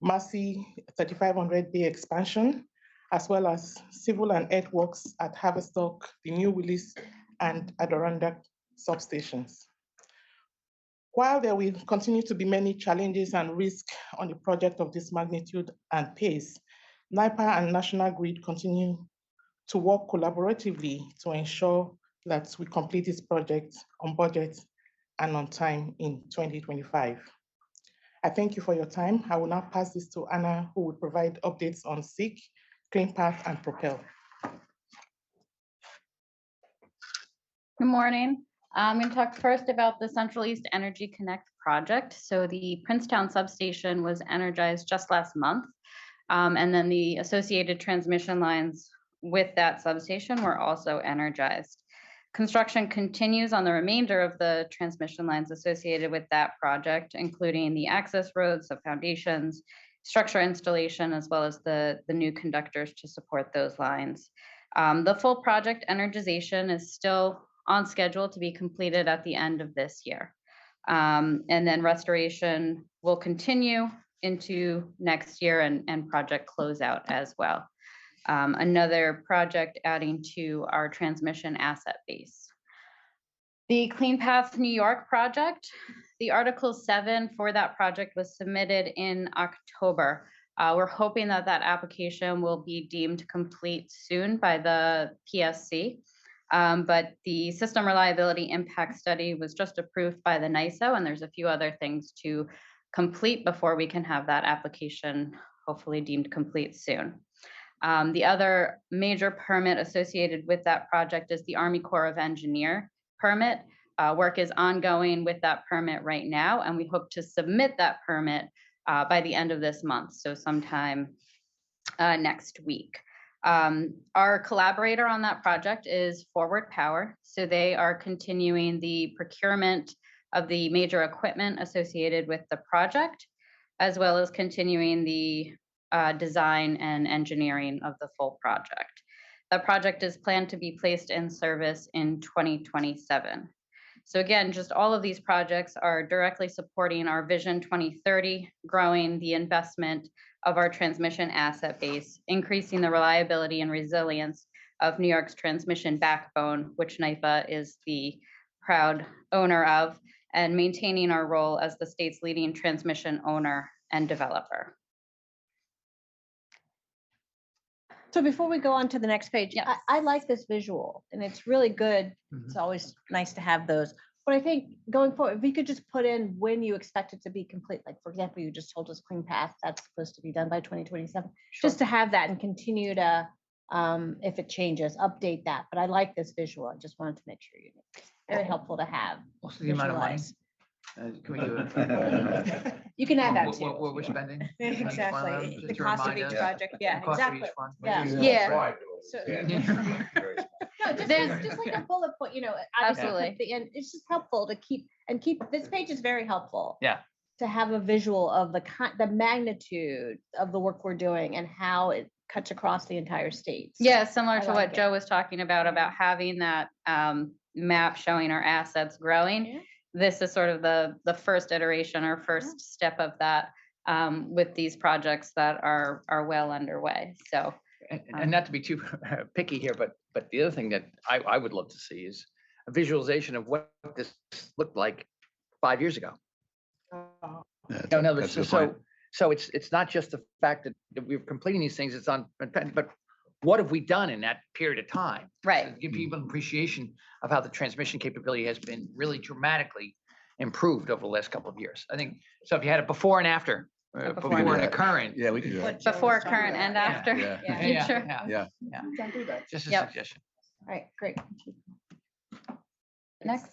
Massey 3500 bay expansion, as well as civil and earthworks at Haverstock, the new Willis and Adirondack substations. While there will continue to be many challenges and risks on a project of this magnitude and pace, Nypa and National Grid continue to work collaboratively to ensure that we complete this project on budget and on time in 2025. I thank you for your time. I will now pass this to Anna, who will provide updates on SEEK, Clean Path, and Propel. Good morning. I'm going to talk first about the Central East Energy Connect project. So the Princetown substation was energized just last month, and then the associated transmission lines with that substation were also energized. Construction continues on the remainder of the transmission lines associated with that project, including the access roads, the foundations, structure installation, as well as the new conductors to support those lines. The full project energization is still on schedule to be completed at the end of this year. And then restoration will continue into next year and project closeout as well. Another project adding to our transmission asset base. The Clean Path New York project, the Article 7 for that project was submitted in October. We're hoping that that application will be deemed complete soon by the PSC. But the system reliability impact study was just approved by the NYSDOT, and there's a few other things to complete before we can have that application hopefully deemed complete soon. The other major permit associated with that project is the Army Corps of Engineer permit. Work is ongoing with that permit right now, and we hope to submit that permit by the end of this month, so sometime next week. Our collaborator on that project is Forward Power. So they are continuing the procurement of the major equipment associated with the project, as well as continuing the design and engineering of the full project. The project is planned to be placed in service in 2027. So again, just all of these projects are directly supporting our Vision 2030, growing the investment of our transmission asset base, increasing the reliability and resilience of New York's transmission backbone, which Nypa is the proud owner of, and maintaining our role as the state's leading transmission owner and developer. So before we go on to the next page, Yes. I like this visual and it's really good. It's always nice to have those. But I think going forward, if we could just put in when you expect it to be complete, like for example, you just told us Clean Path, that's supposed to be done by 2027, just to have that and continue to, if it changes, update that. But I like this visual. I just wanted to make sure you know. It's very helpful to have. What's the amount of money? visualized. Can we do it? You can add that What too. what we're spending? Exactly. Just The to cost of remind each us. project. Yeah, The cost of exactly. each one. Yeah. Yeah. So- Yeah. No, just like a bullet point, you know, Absolutely. at the end, it's just helpful to keep, this page is very helpful. Yeah. To have a visual of the magnitude of the work we're doing and how it cuts across the entire state. So Yeah, similar I to like what it. Joe was talking about having that map showing our assets growing. Yeah. This is sort of the first iteration or first step of that with these projects that are well underway. So. And not to be too picky here, but the other thing that I would love to see is a visualization of what this looked like 5 years ago. No, in other words, so it's not just the fact that we're completing these things, it's on, but what have we done in that period of time? Right. To give people an appreciation of how the transmission capability has been really dramatically improved over the last couple of years. I think, so if you had a before and after, before and a current. Yeah, we can do that. What Joe was Before, talking current, about, and yeah. after. Yeah. Yeah. Future. Yeah, Yeah. We can do that. just a Yep. suggestion. All right, great. Next.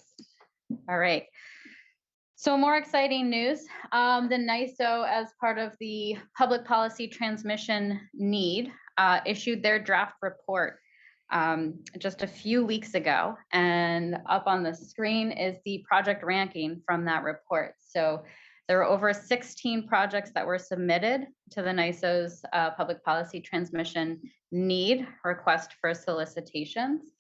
All right. So more exciting news. The NYSDOT, as part of the public policy transmission need, issued their draft report just a few weeks ago. And up on the screen is the project ranking from that report. So there were over 16 projects that were submitted to the NYSDOT's public policy transmission need request for solicitations.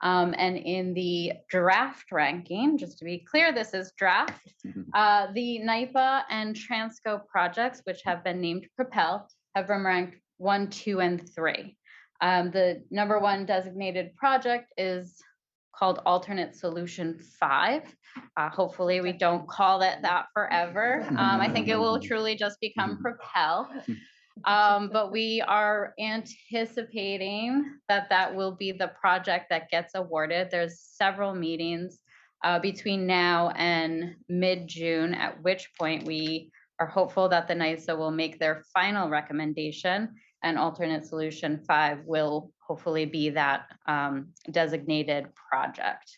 And in the draft ranking, just to be clear, this is draft, the Nypa and Transco projects, which have been named Propel, have been ranked 1, 2, and 3. The number 1 designated project is called Alternate Solution 5. Hopefully we don't call it that forever. I think it will truly just become Propel. But we are anticipating that that will be the project that gets awarded. There's several meetings between now and mid-June, at which point we are hopeful that the NYSDOT will make their final recommendation, and Alternate Solution 5 will hopefully be that designated project.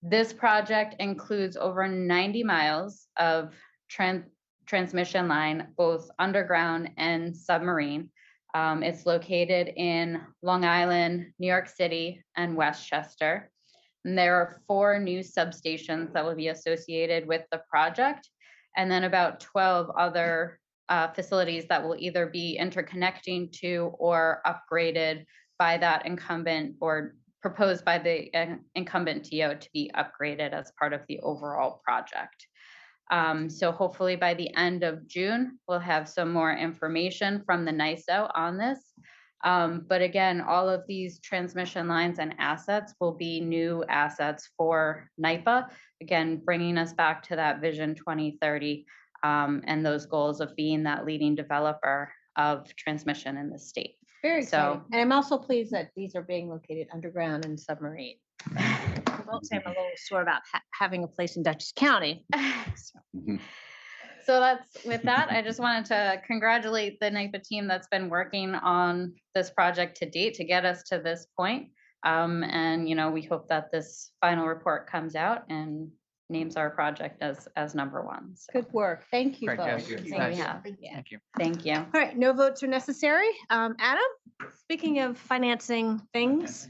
This project includes over 90 miles of transmission line, both underground and submarine. It's located in Long Island, New York City, and Westchester. And there are 4 new substations that will be associated with the project, and then about 12 other facilities that will either be interconnecting to or upgraded by that incumbent, or proposed by the incumbent TO to be upgraded as part of the overall project. So hopefully by the end of June, we'll have some more information from the NYSDOT on this. But again, all of these transmission lines and assets will be new assets for NYPA. Again, bringing us back to that Vision 2030 and those goals of being that leading developer of transmission in the state. Very exciting. And I'm also pleased that these are being located underground and submarine. I won't say I'm a little sore about having a place in Dutchess County. So that's, with that, I just wanted to congratulate the NYPA team that's been working on this project to date to get us to this point. And, you know, we hope that this final report comes out and names our project as number 1. So. Good work. Thank you Great, both. thank you. Nice. Thank you. Thank you. All right, no votes are necessary. Adam, speaking of financing things,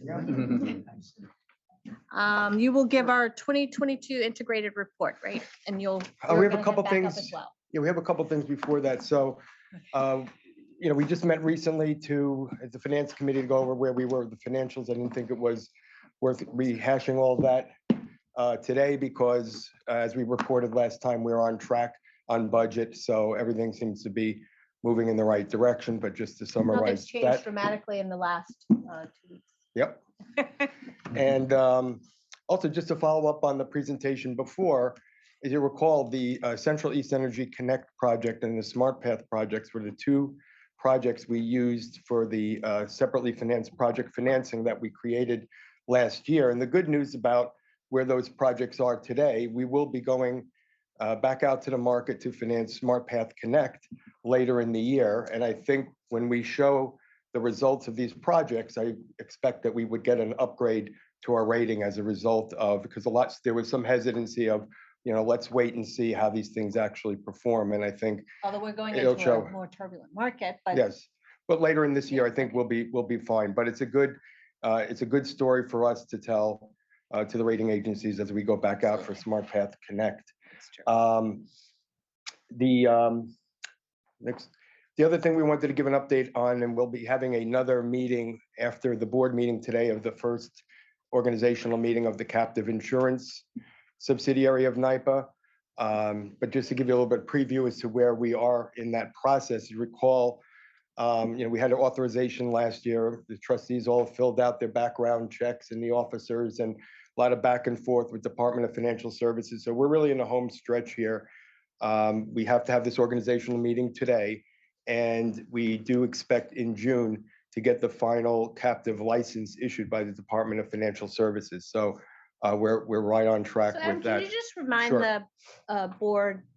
you will give our 2022 integrated report, right? And you'll. We you're have a gonna couple head back up things. as well. Yeah, we have a couple things before that. So, you know, we just met recently as the finance committee to go over where we were with the financials. I didn't think it was worth rehashing all that today because as we reported last time, we're on track on budget. So everything seems to be moving in the right direction, but just to summarize Nothing's changed that. dramatically in the last 2 weeks. Yep. And also just to follow up on the presentation before, as you recall, the Central East Energy Connect project and the Smart Path projects were the 2 projects we used for the separately financed project financing that we created last year. And the good news about where those projects are today, we will be going back out to the market to finance Smart Path Connect later in the year. And I think when we show the results of these projects, I expect that we would get an upgrade to our rating as a result of, because there was some hesitancy of, you know, let's wait and see how these things actually perform. And I think, Although we're going it'll into show. a more turbulent market, but yes, but later in this year, I think we'll be fine. But it's a good story for us to tell to the rating agencies as we go back out for Smart Path Connect. The other thing we wanted to give an update on, and we'll be having another meeting after the board meeting today of the first organizational meeting of the captive insurance subsidiary of NYPA. But just to give you a little bit of preview as to where we are in that process, you recall, you know, we had an authorization last year. The trustees all filled out their background checks and the officers, and a lot of back and forth with Department of Financial Services. So we're really in the home stretch here. We have to have this organizational meeting today, and we do expect in June to get the final captive license issued by the Department of Financial Services. So we're right on track so with Adam, that. can you just remind Sure. the board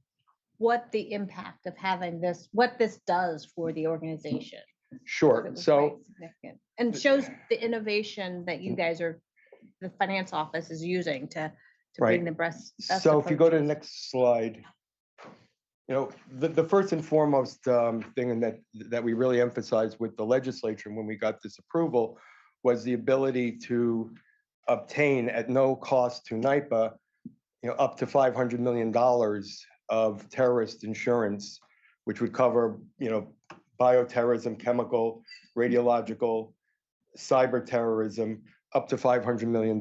what the impact of having this, what this does for the organization? Sure. It was So quite significant. And shows the innovation that you guys are, the finance office is using to to Right. bring the best So if you go to the approaches. next slide, the first and foremost thing and that we really emphasized with the legislature when we got this approval was the ability to obtain at no cost to NYPA, up to $500 million of terrorist insurance, which would cover, bioterrorism, chemical, radiological, cyber terrorism, up to $500 million,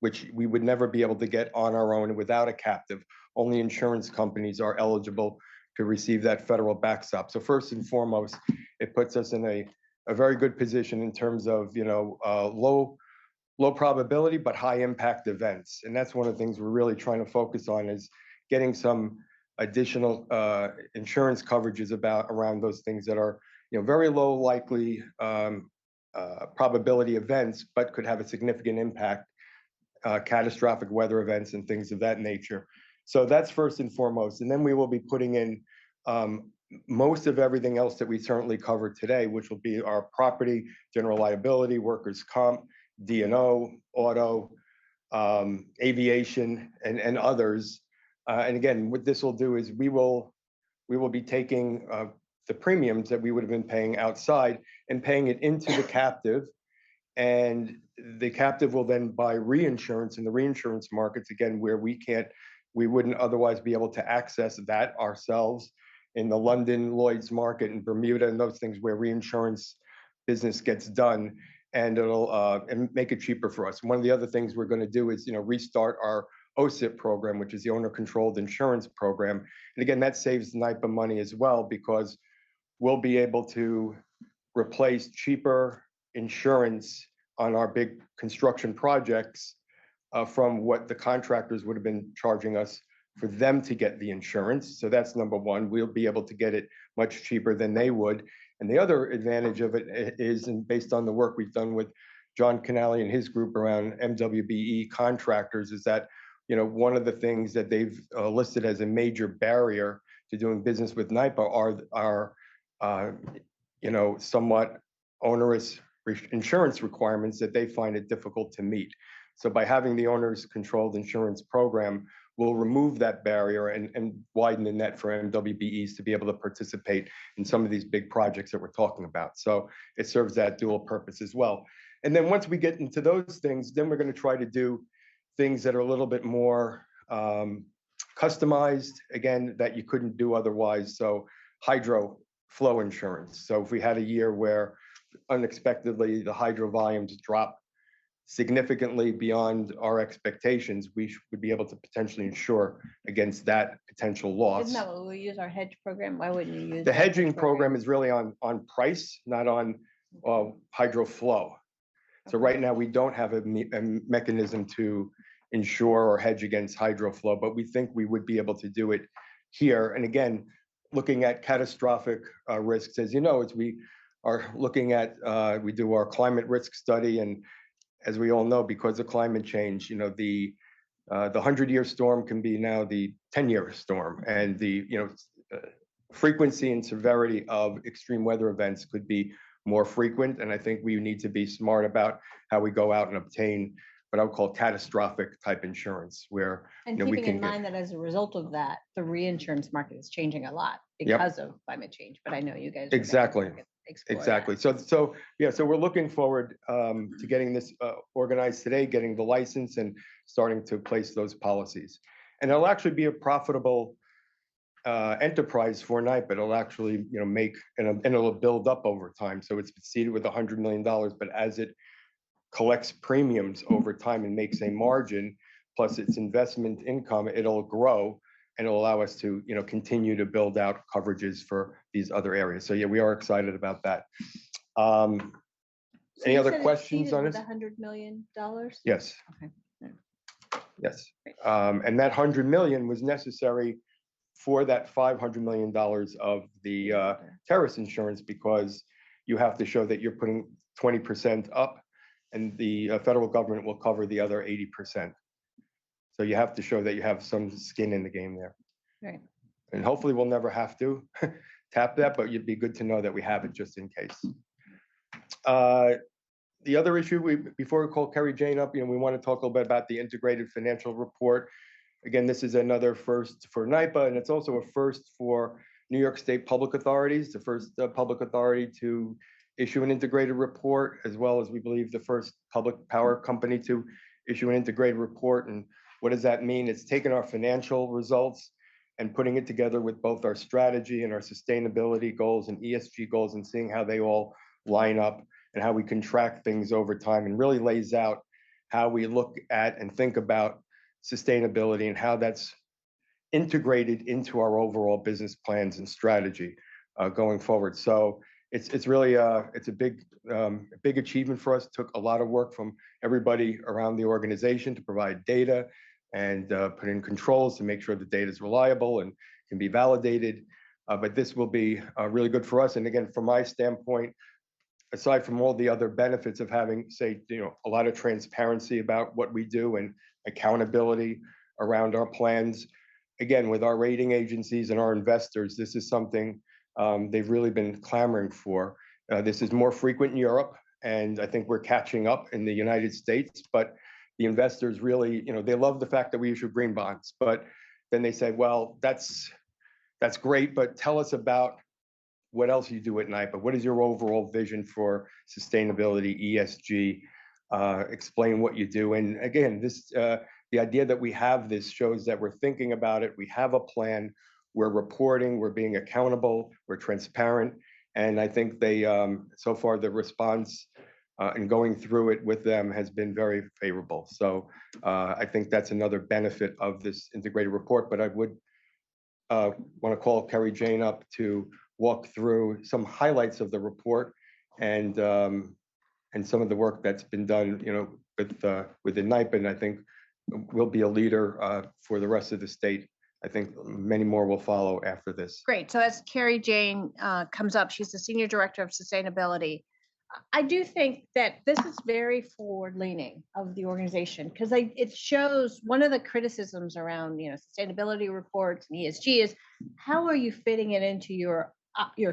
which we would never be able to get on our own without a captive. Only insurance companies are eligible to receive that federal backstop. So first and foremost, it puts us in a very good position in terms of, low probability, but high impact events. And that's one of the things we're really trying to focus on is getting some additional insurance coverages around those things that are, very low likely probability events, but could have a significant impact, catastrophic weather events and things of that nature. So that's first and foremost. And then we will be putting in most of everything else that we currently cover today, which will be our property, general liability, workers' comp, D&O, auto, aviation, and others. And again, what this will do is we will be taking the premiums that we would have been paying outside and paying it into the captive. And the captive will then buy reinsurance in the reinsurance markets, again, where we wouldn't otherwise be able to access that ourselves in the London Lloyd's market and Bermuda and those things where reinsurance business gets done. And it'll and make it cheaper for us. One of the other things we're going to do is, restart our OSIP program, which is the owner-controlled insurance program. And again, that saves NYPA money as well because we'll be able to replace cheaper insurance on our big construction projects from what the contractors would have been charging us for them to get the insurance. So that's number one. We'll be able to get it much cheaper than they would. And the other advantage of it is, and based on the work we've done with John Canal and his group around MWBE contractors, is that, one of the things that they've listed as a major barrier to doing business with NYPA are somewhat onerous insurance requirements that they find it difficult to meet. So by having the owner's controlled insurance program, we'll remove that barrier and widen the net for MWBEs to be able to participate in some of these big projects that we're talking about. So it serves that dual purpose as well. And then once we get into those things, then we're going to try to do things that are a little bit more customized, again, that you couldn't do otherwise. So hydro flow insurance. So if we had a year where unexpectedly the hydro volumes drop significantly beyond our expectations, we would be able to potentially insure against that potential loss. Isn't that what we use our hedge program? Why wouldn't you use The that hedging hedge program is really on price, not on hydro flow. So right now we don't have a mechanism to insure or hedge against hydro flow, but we think we would be able to do it here. And again, looking at catastrophic risks, as you know, as we are looking at, we do our climate risk study, and as we all know, because of climate change, the 100-year storm can be now the 10-year storm, and the frequency and severity of extreme weather events could be more frequent. And I think we need to be smart about how we go out and obtain what I would call catastrophic type insurance, where And we keeping can in mind that as a result of that, the reinsurance market is changing a lot because of climate change. But I know you guys are Exactly. gonna explore Exactly. that. So we're looking forward to getting this organized today, getting the license and starting to place those policies. And it'll actually be a profitable enterprise for NYPA. It'll actually, make, and it'll build up over time. So it's seeded with $100 million, but as it collects premiums over time and makes a margin, plus its investment income, it'll grow and it'll allow us to, continue to build out coverages for these other areas. So yeah, we are excited about that. So Any you other said it's questions seeded on with this? $100 million? Yes. Okay. Yes. And that 100 million was necessary for that $500 million of the terrorist insurance, because you have to show that you're putting 20% up and the federal government will cover the other 80%. So you have to show that you have some skin in the game there. Right. And hopefully we'll never have to tap that, but it'd be good to know that we have it just in case. The other issue, before we call Kerry Jane up, we want to talk a little bit about the integrated financial report. Again, this is another first for NYPA, and it's also a first for New York State public authorities, the first public authority to issue an integrated report, as well as we believe the first public power company to issue an integrated report. And what does that mean? It's taking our financial results and putting it together with both our strategy and our sustainability goals and ESG goals, and seeing how they all line up and how we can track things over time, and really lays out how we look at and think about sustainability and how that's integrated into our overall business plans and strategy going forward. So it's really it's a big achievement for us. Took a lot of work from everybody around the organization to provide data and put in controls to make sure the data is reliable and can be validated. But this will be really good for us. And again, from my standpoint, aside from all the other benefits of having, say, a lot of transparency about what we do and accountability around our plans, again, with our rating agencies and our investors, this is something they've really been clamoring for. This is more frequent in Europe, and I think we're catching up in the United States. But the investors really, they love the fact that we issue green bonds. But then they say, well, that's great, but tell us about what else you do at NYPA. What is your overall vision for sustainability, ESG? Explain what you do. And again, this the idea that we have this shows that we're thinking about it. We have a plan. We're reporting. We're being accountable. We're transparent. And I think they, so far, the response and going through it with them has been very favorable. So I think that's another benefit of this integrated report. But I would want to call Kerry Jane up to walk through some highlights of the report and some of the work that's been done, within NYPA. And I think will be a leader for the rest of the state. I think many more will follow after this. Great. So as Kerry Jane comes up, she's the Senior Director of Sustainability. I do think that this is very forward-leaning of the organization, because it shows one of the criticisms around sustainability reports and ESG is how are you fitting it into your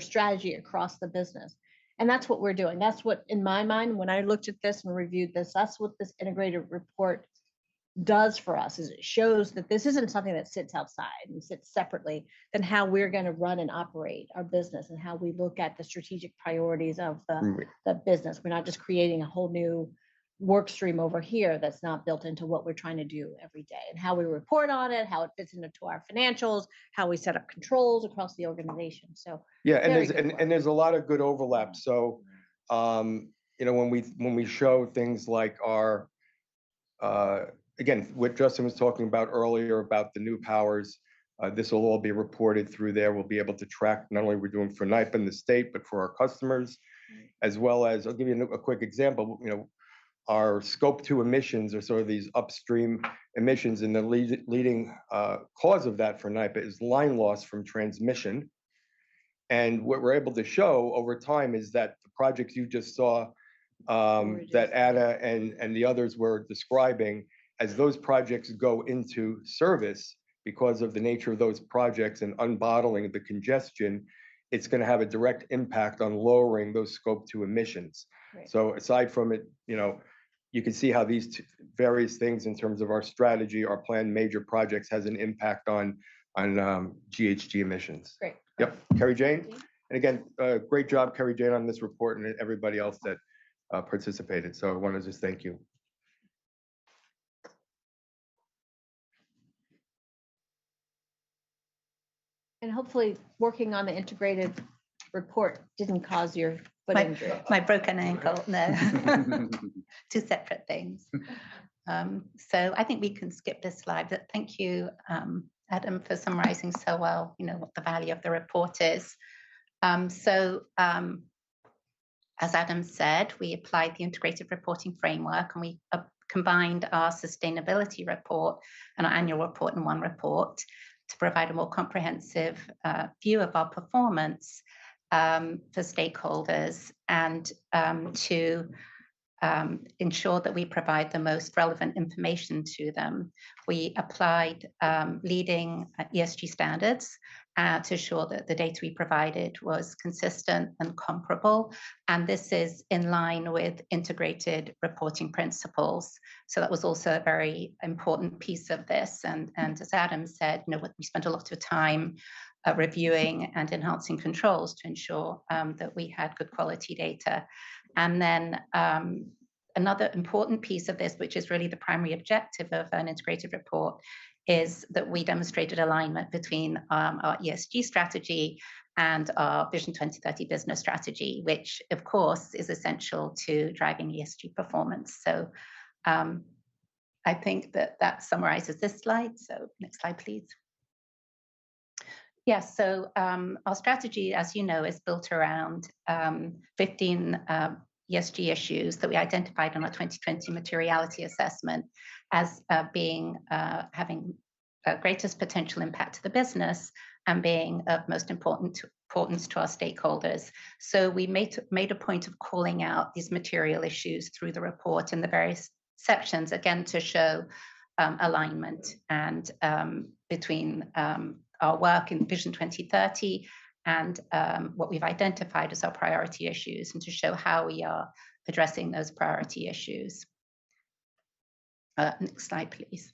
strategy across the business? And that's what we're doing. That's what, in my mind, when I looked at this and reviewed this, that's what this integrated report does for us, is it shows that this isn't something that sits outside and sits separately than how we're going to run and operate our business and how we look at the strategic priorities of the business. We're not just creating a whole new work stream over here that's not built into what we're trying to do every day, and how we report on it, how it fits into our financials, how we set up controls across the organization. So yeah, and there's a lot of good overlap. So when we show things like our again, what Justin was talking about earlier about the new powers, this will all be reported through there. We'll be able to track not only we're doing for NYPA in the state, but for our customers, as well as, I'll give you a quick example. Our scope 2 emissions are sort of these upstream emissions, and the leading cause of that for NYPA is line loss from transmission. And what we're able to show over time is that the projects you just saw, that Ada and the others were describing, as those projects go into service, because of the nature of those projects and unbottling the congestion, it's going to have a direct impact on lowering those scope 2 emissions. Right. So aside from it, you can see how these various things in terms of our strategy, our planned major projects, has an impact on GHG emissions. Great. Yep. Kerry Jane. And again, great job, Kerry Jane, on this report, and everybody else that participated. So I want to just thank you. And hopefully working on the integrated report didn't cause your foot injury. My broken ankle, no. Two separate things. So I think we can skip this slide, but thank you, Adam, for summarizing so well, what the value of the report is. As Adam said, we applied the integrated reporting framework, and we combined our sustainability report and our annual report in one report to provide a more comprehensive view of our performance for stakeholders, and to ensure that we provide the most relevant information to them. We applied leading ESG standards to ensure that the data we provided was consistent and comparable. And this is in line with integrated reporting principles. So that was also a very important piece of this. And as Adam said, we spent a lot of time reviewing and enhancing controls to ensure that we had good quality data. And then another important piece of this, which is really the primary objective of an integrated report, is that we demonstrated alignment between our ESG strategy and our Vision 2030 business strategy, which of course is essential to driving ESG performance. So I think that summarizes this slide. So next slide, please. Yes, so our strategy, as you know, is built around 15 ESG issues that we identified in our 2020 materiality assessment as being having greatest potential impact to the business and being of most importance to our stakeholders. So we made a point of calling out these material issues through the report in the various sections, again, to show alignment and between our work in Vision 2030 and what we've identified as our priority issues, and to show how we are addressing those priority issues. Next slide, please.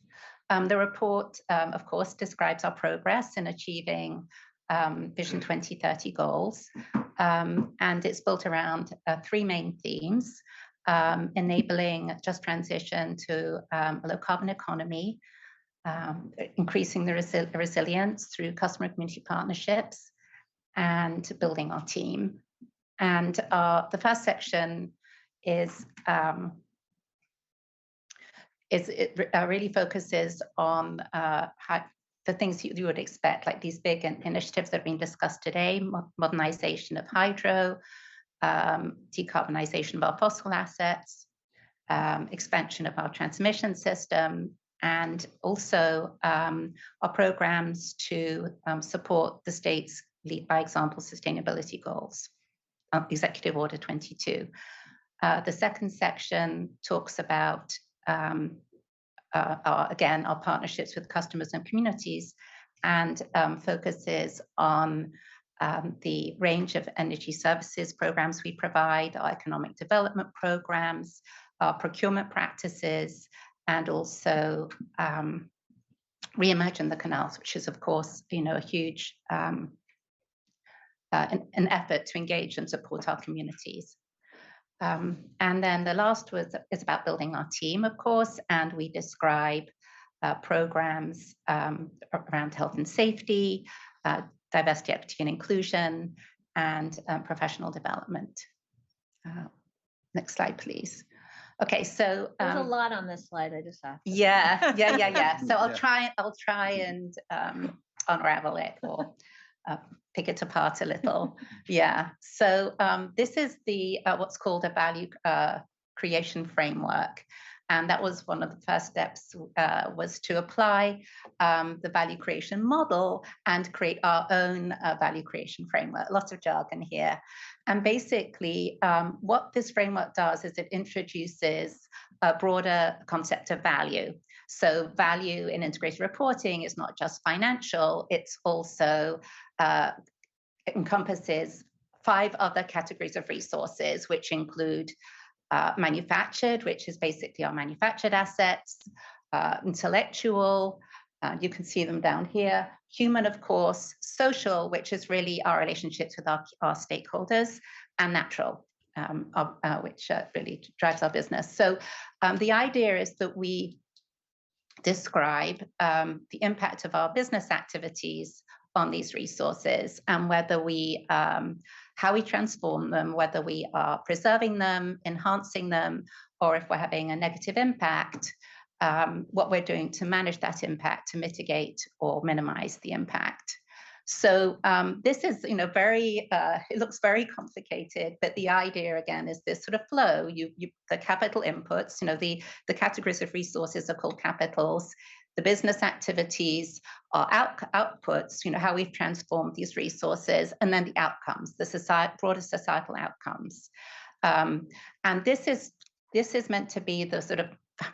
The report, of course, describes our progress in achieving Vision 2030 goals, and it's built around 3 main themes: enabling just transition to a low-carbon economy, increasing the resilience through customer and community partnerships, and building our team. And the first section is it really focuses on the things you would expect, like these big initiatives that are being discussed today: modernization of hydro, decarbonization of our fossil assets, expansion of our transmission system, and also our programs to support the state's lead by example sustainability goals, Executive Order 22. The second section talks about, our partnerships with customers and communities, and focuses on the range of energy services programs we provide, our economic development programs, our procurement practices, and also reimagine the canals, which is, of course, a huge an effort to engage and support our communities. And then the last is about building our team, of course, and we describe programs around health and safety, diversity, equity, and inclusion, and professional development. Next slide, please. Okay, so there's a lot on this slide. I just have to. Yeah. So I'll try and unravel it or pick it apart a little. Yeah. So this is the what's called a value creation framework. And that was one of the first steps, was to apply the value creation model and create our own value creation framework. Lots of jargon here. And basically, what this framework does is it introduces a broader concept of value. So value in integrated reporting is not just financial, it's also it encompasses 5 other categories of resources, which include manufactured, which is basically our manufactured assets, intellectual, you can see them down here, human, of course, social, which is really our relationships with our stakeholders, and natural, which really drives our business. So the idea is that we describe the impact of our business activities on these resources, and whether we how we transform them, whether we are preserving them, enhancing them, or if we're having a negative impact, what we're doing to manage that impact, to mitigate or minimize the impact. So this is, very, it looks very complicated, but the idea again is this sort of flow. The capital inputs, the categories of resources are called capitals. The business activities are outputs, how we've transformed these resources, and then the outcomes, the broader societal outcomes. And this is meant to be the sort of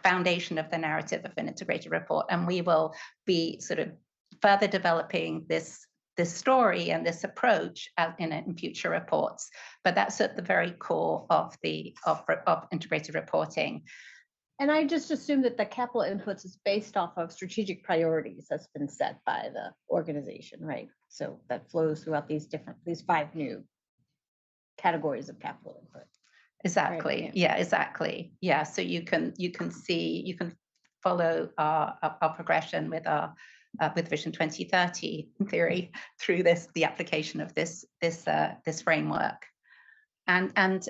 foundation of the narrative of an integrated report, and we will be sort of further developing this this story and this approach in future reports. But that's at the very core of integrated reporting. And I just assume that the capital inputs is based off of strategic priorities that's been set by the organization, right? So that flows throughout these 5 new categories of capital input. Exactly. Right, yeah, exactly. Yeah. So you can follow our progression with Vision 2030 in theory through the application of this framework. And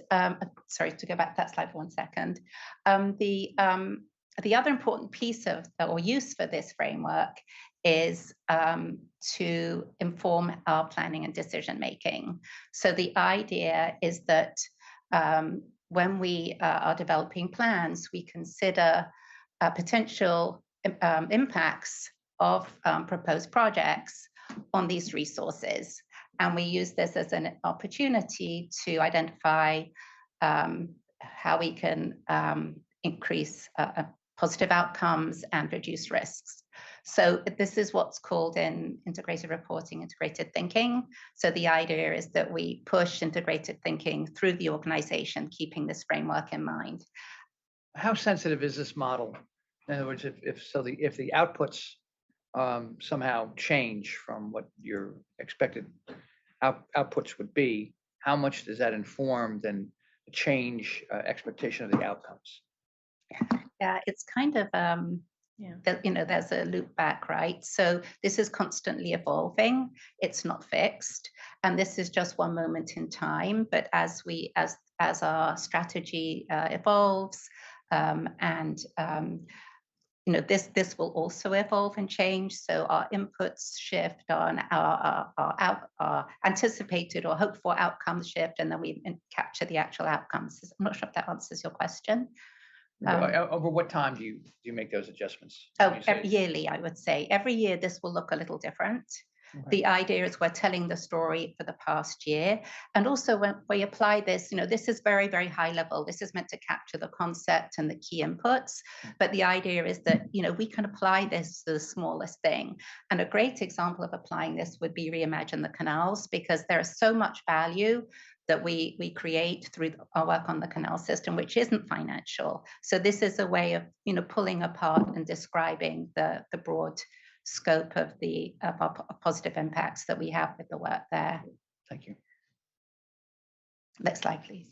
sorry, to go back to that slide for 1 second. The other important piece of or use for this framework is to inform our planning and decision making. So the idea is that when we are developing plans, we consider potential impacts of proposed projects on these resources. And we use this as an opportunity to identify how we can increase positive outcomes and reduce risks. So this is what's called in integrated reporting, integrated thinking. So the idea is that we push integrated thinking through the organization, keeping this framework in mind. How sensitive is this model? In other words, if the outputs somehow change from what your expected outputs would be, how much does that inform then change expectation of the outcomes? Yeah, it's kind of there's a loop back, right? So this is constantly evolving. It's not fixed, and this is just one moment in time. But as our strategy evolves, this will also evolve and change. So our inputs shift on our anticipated or hoped for outcomes shift, and then we capture the actual outcomes. I'm not sure if that answers your question. Over what time do you make those adjustments? Yearly, I would say. Every year, this will look a little different. Okay. The idea is we're telling the story for the past year. And also when we apply this, this is very, very high level. This is meant to capture the concept and the key inputs. But the idea is that, we can apply this to the smallest thing. And a great example of applying this would be Reimagine the Canals, because there is so much value that we create through our work on the canal system, which isn't financial. So this is a way of, pulling apart and describing the broad scope of our positive impacts that we have with the work there. Thank you. Next slide, please.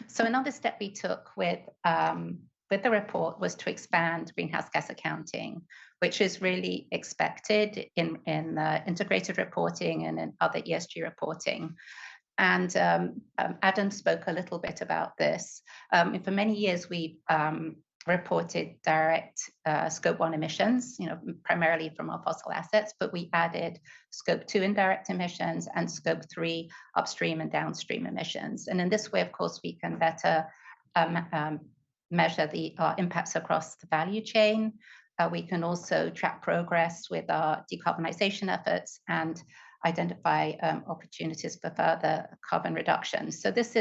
So another step we took with the report was to expand greenhouse gas accounting, which is really expected in integrated reporting and in other ESG reporting. And Adam spoke a little bit about this. For many years, we reported direct scope 1 emissions, primarily from our fossil assets, but we added scope 2 indirect emissions and scope 3 upstream and downstream emissions. And in this way, of course, we can better measure the impacts across the value chain. We can also track progress with our decarbonization efforts and identify opportunities for further carbon reduction. So this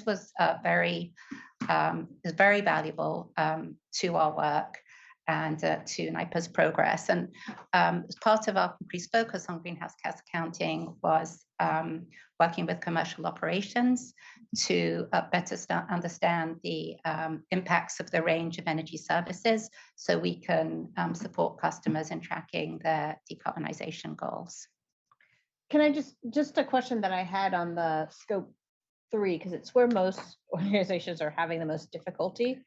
was very valuable to our work and to Nypa's progress. And as part of our increased focus on greenhouse gas accounting was working with commercial operations to better understand the impacts of the range of energy services so we can support customers in tracking their decarbonization goals. Can I just a question that I had on the scope 3, because it's where most organizations are having the most difficulty,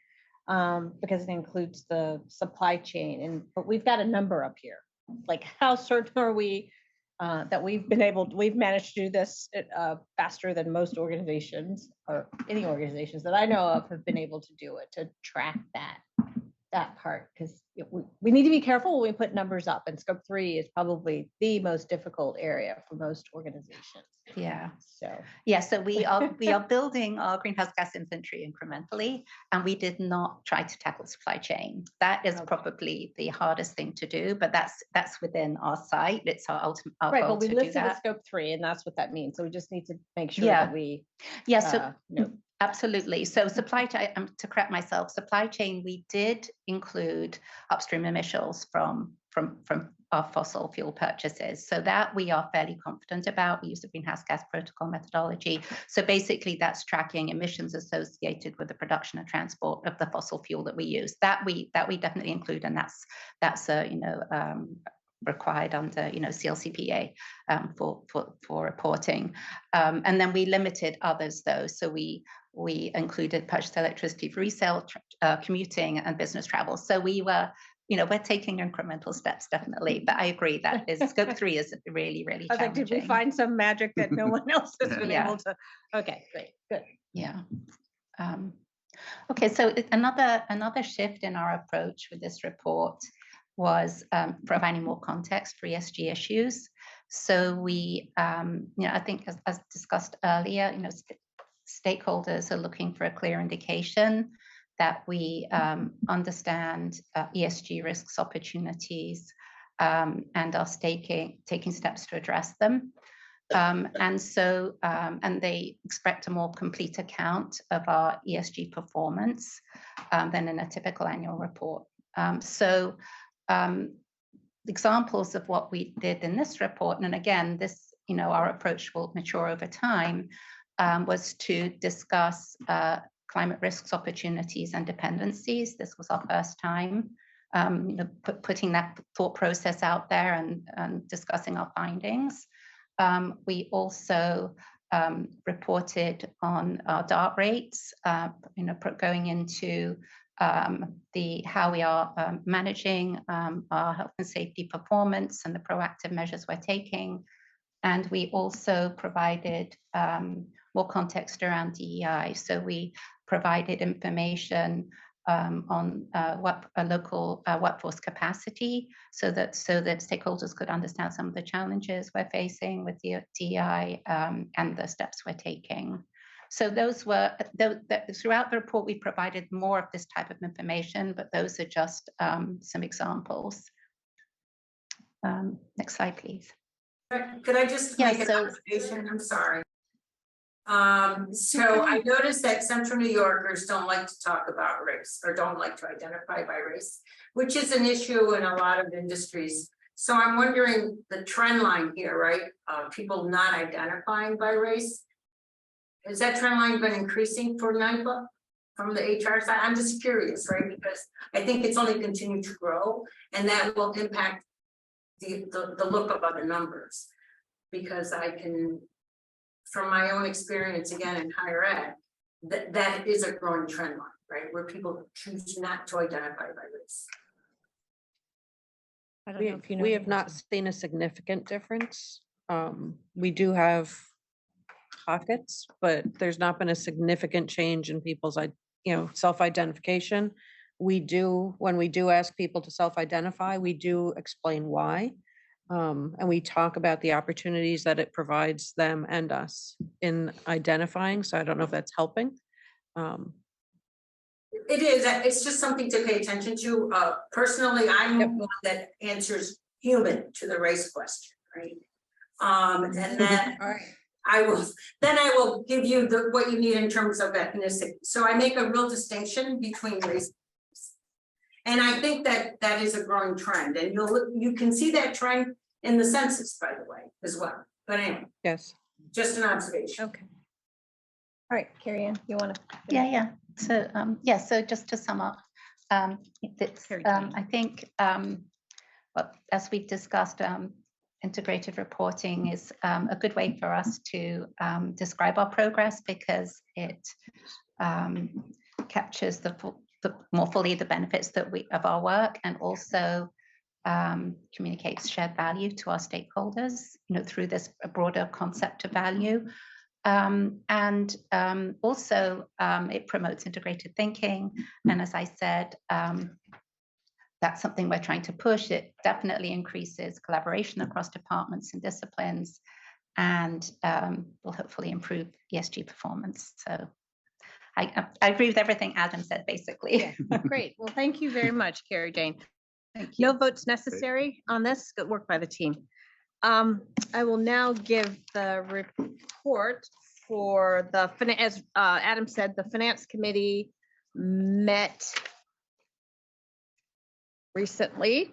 because it includes the supply chain. But we've got a number up here. Like, how certain are we that we've managed to do this faster than most organizations, or any organizations that I know of have been able to do it, to track that part? Because we need to be careful when we put numbers up, and scope 3 is probably the most difficult area for most organizations. So we are building our greenhouse gas inventory incrementally, and we did not try to tackle supply chain. That is probably the hardest thing to do, but that's within our sight. It's our ultimate goal right, but we to listed do that. The scope 3, and that's what that means. So we just need to make sure that we Absolutely. So supply chain, to correct myself, supply chain, we did include upstream emissions from our fossil fuel purchases. So that we are fairly confident about. We use the greenhouse gas protocol methodology. So basically that's tracking emissions associated with the production and transport of the fossil fuel that we use. That we definitely include, and that's required under CLCPA for reporting. And then we limited others though. So we included purchased electricity for resale, commuting, and business travel. So we're taking incremental steps, definitely. But I agree that scope 3 is really, really I was like, challenging. did we find some magic that no one else has been Yeah. able to? Okay, great, good. Yeah. Okay, so another shift in our approach with this report was providing more context for ESG issues. So we, I think as discussed earlier, stakeholders are looking for a clear indication that we understand ESG risks, opportunities, and are taking steps to address them. And they expect a more complete account of our ESG performance than in a typical annual report. Examples of what we did in this report, and again, this, our approach will mature over time, was to discuss climate risks, opportunities, and dependencies. This was our first time putting that thought process out there and discussing our findings. We also reported on our DART rates, going into how we are managing our health and safety performance and the proactive measures we're taking. And we also provided more context around DEI. So we provided information on what a local workforce capacity, so that stakeholders could understand some of the challenges we're facing with the DEI and the steps we're taking. So those were throughout the report, we provided more of this type of information, but those are just some examples. Next slide, please. Could I just make an observation? I'm sorry. So I noticed that Central New Yorkers don't like to talk about race, or don't like to identify by race, which is an issue in a lot of industries. So I'm wondering the trend line here, right? People not identifying by race. Has that trend line been increasing for Nypa from the HR side? I'm just curious, right? Because I think it's only continued to grow, and that will impact the look of other numbers. Because I can, from my own experience, again, in higher ed, that is a growing trend line, right? Where people choose not to identify by race. I don't know if you know. We have not seen a significant difference. We do have pockets, but there's not been a significant change in people's, self-identification. When we do ask people to self-identify, we do explain why. And we talk about the opportunities that it provides them and us in identifying. So I don't know if that's helping. It is. It's just something to pay attention to. Personally, I'm the one that answers human to the race question, right? And then I will give you what you need in terms of ethnicity. So I make a real distinction between race. And I think that is a growing trend, and you can see that trend in the census, by the way, as well. But anyway, yes, just an observation. Okay. All right, Carrie Ann, you want to? Yeah. So so just to sum up, I think, as we've discussed, integrated reporting is a good way for us to describe our progress, because it captures more fully the benefits of our work, and also communicates shared value to our stakeholders, through this broader concept of value. And also it promotes integrated thinking. And as I said, that's something we're trying to push. It definitely increases collaboration across departments and disciplines, and will hopefully improve ESG performance. So I agree with everything Adam said, basically. Yeah. Great. Well, thank you very much, Carrie Jane. Thank you. No votes necessary on this. Good work by the team. I will now give the report for the, as Adam said, the Finance Committee met recently.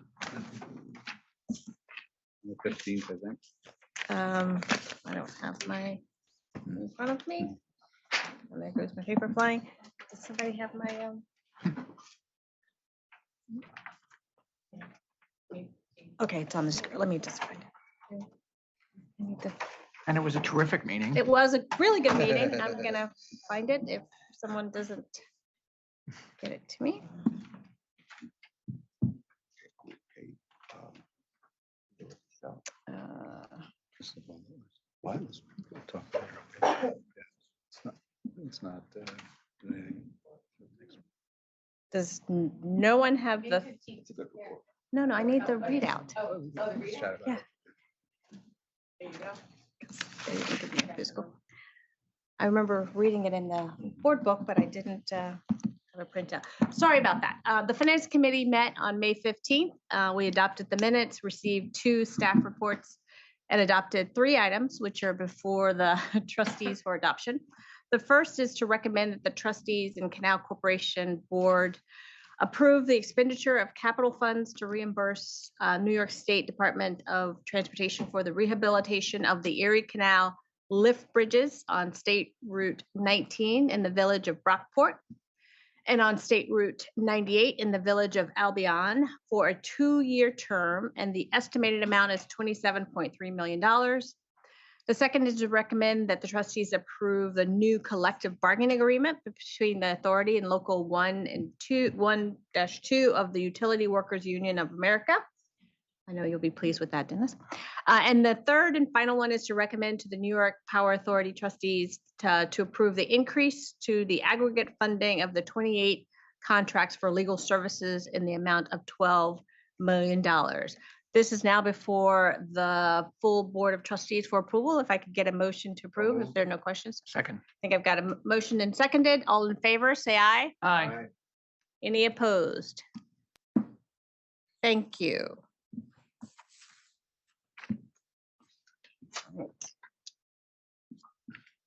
The 15th, I think. I don't have my in front of me. And there goes my paper flying. Does somebody have my, okay, it's on the screen. Let me just find it. I need to- And it was a terrific meeting. It was a really good meeting. I'm gonna find it if someone doesn't get it to me. It's not. Anything. Does no one have the, It's a good report. no, I need the readout. Let's chat about it. They didn't give me a physical. I remember reading it in the board book, but I didn't have a printout. Sorry about that. The Finance Committee met on May 15th. We adopted the minutes, received 2 staff reports, and adopted 3 items, which are before the trustees for adoption. The first is to recommend that the trustees and Canal Corporation Board approve the expenditure of capital funds to reimburse New York State Department of Transportation for the rehabilitation of the Erie Canal lift bridges on State Route 19 in the village of Brockport and on State Route 98 in the village of Albion for a 2-year term, and the estimated amount is $27.3 million. The second is to recommend that the trustees approve the new collective bargaining agreement between the authority and local 1-2 of the Utility Workers Union of America. I know you'll be pleased with that, Dennis. And the third and final one is to recommend to the New York Power Authority trustees to approve the increase to the aggregate funding of the 28 contracts for legal services in the amount of $12 million. This is now before the full Board of Trustees for approval. If I could get a motion to approve, if there are no questions. Second. I think I've got a motion and seconded. All in favor, say aye. Aye. Any opposed? Thank you.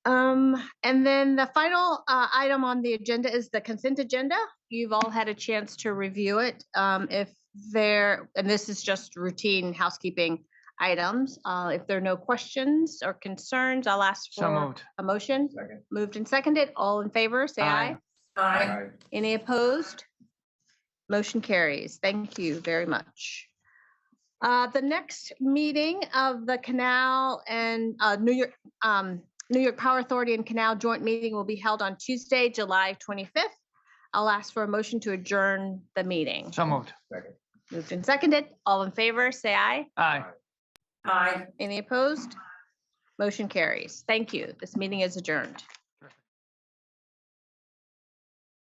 And then the final item on the agenda is the consent agenda. You've all had a chance to review it. If there, and this is just routine housekeeping items. If there are no questions or concerns, I'll ask So for moved. a motion. Second. Moved and seconded. All in favor, say aye. Aye. Any opposed? Motion carries. Thank you very much. The next meeting of the Canal and New York Power Authority and Canal joint meeting will be held on Tuesday, July 25th. I'll ask for a motion to adjourn the meeting. So moved. Second. Moved and seconded. All in favor, say aye. Aye. Aye. Any opposed? Motion carries. Thank you. This meeting is adjourned.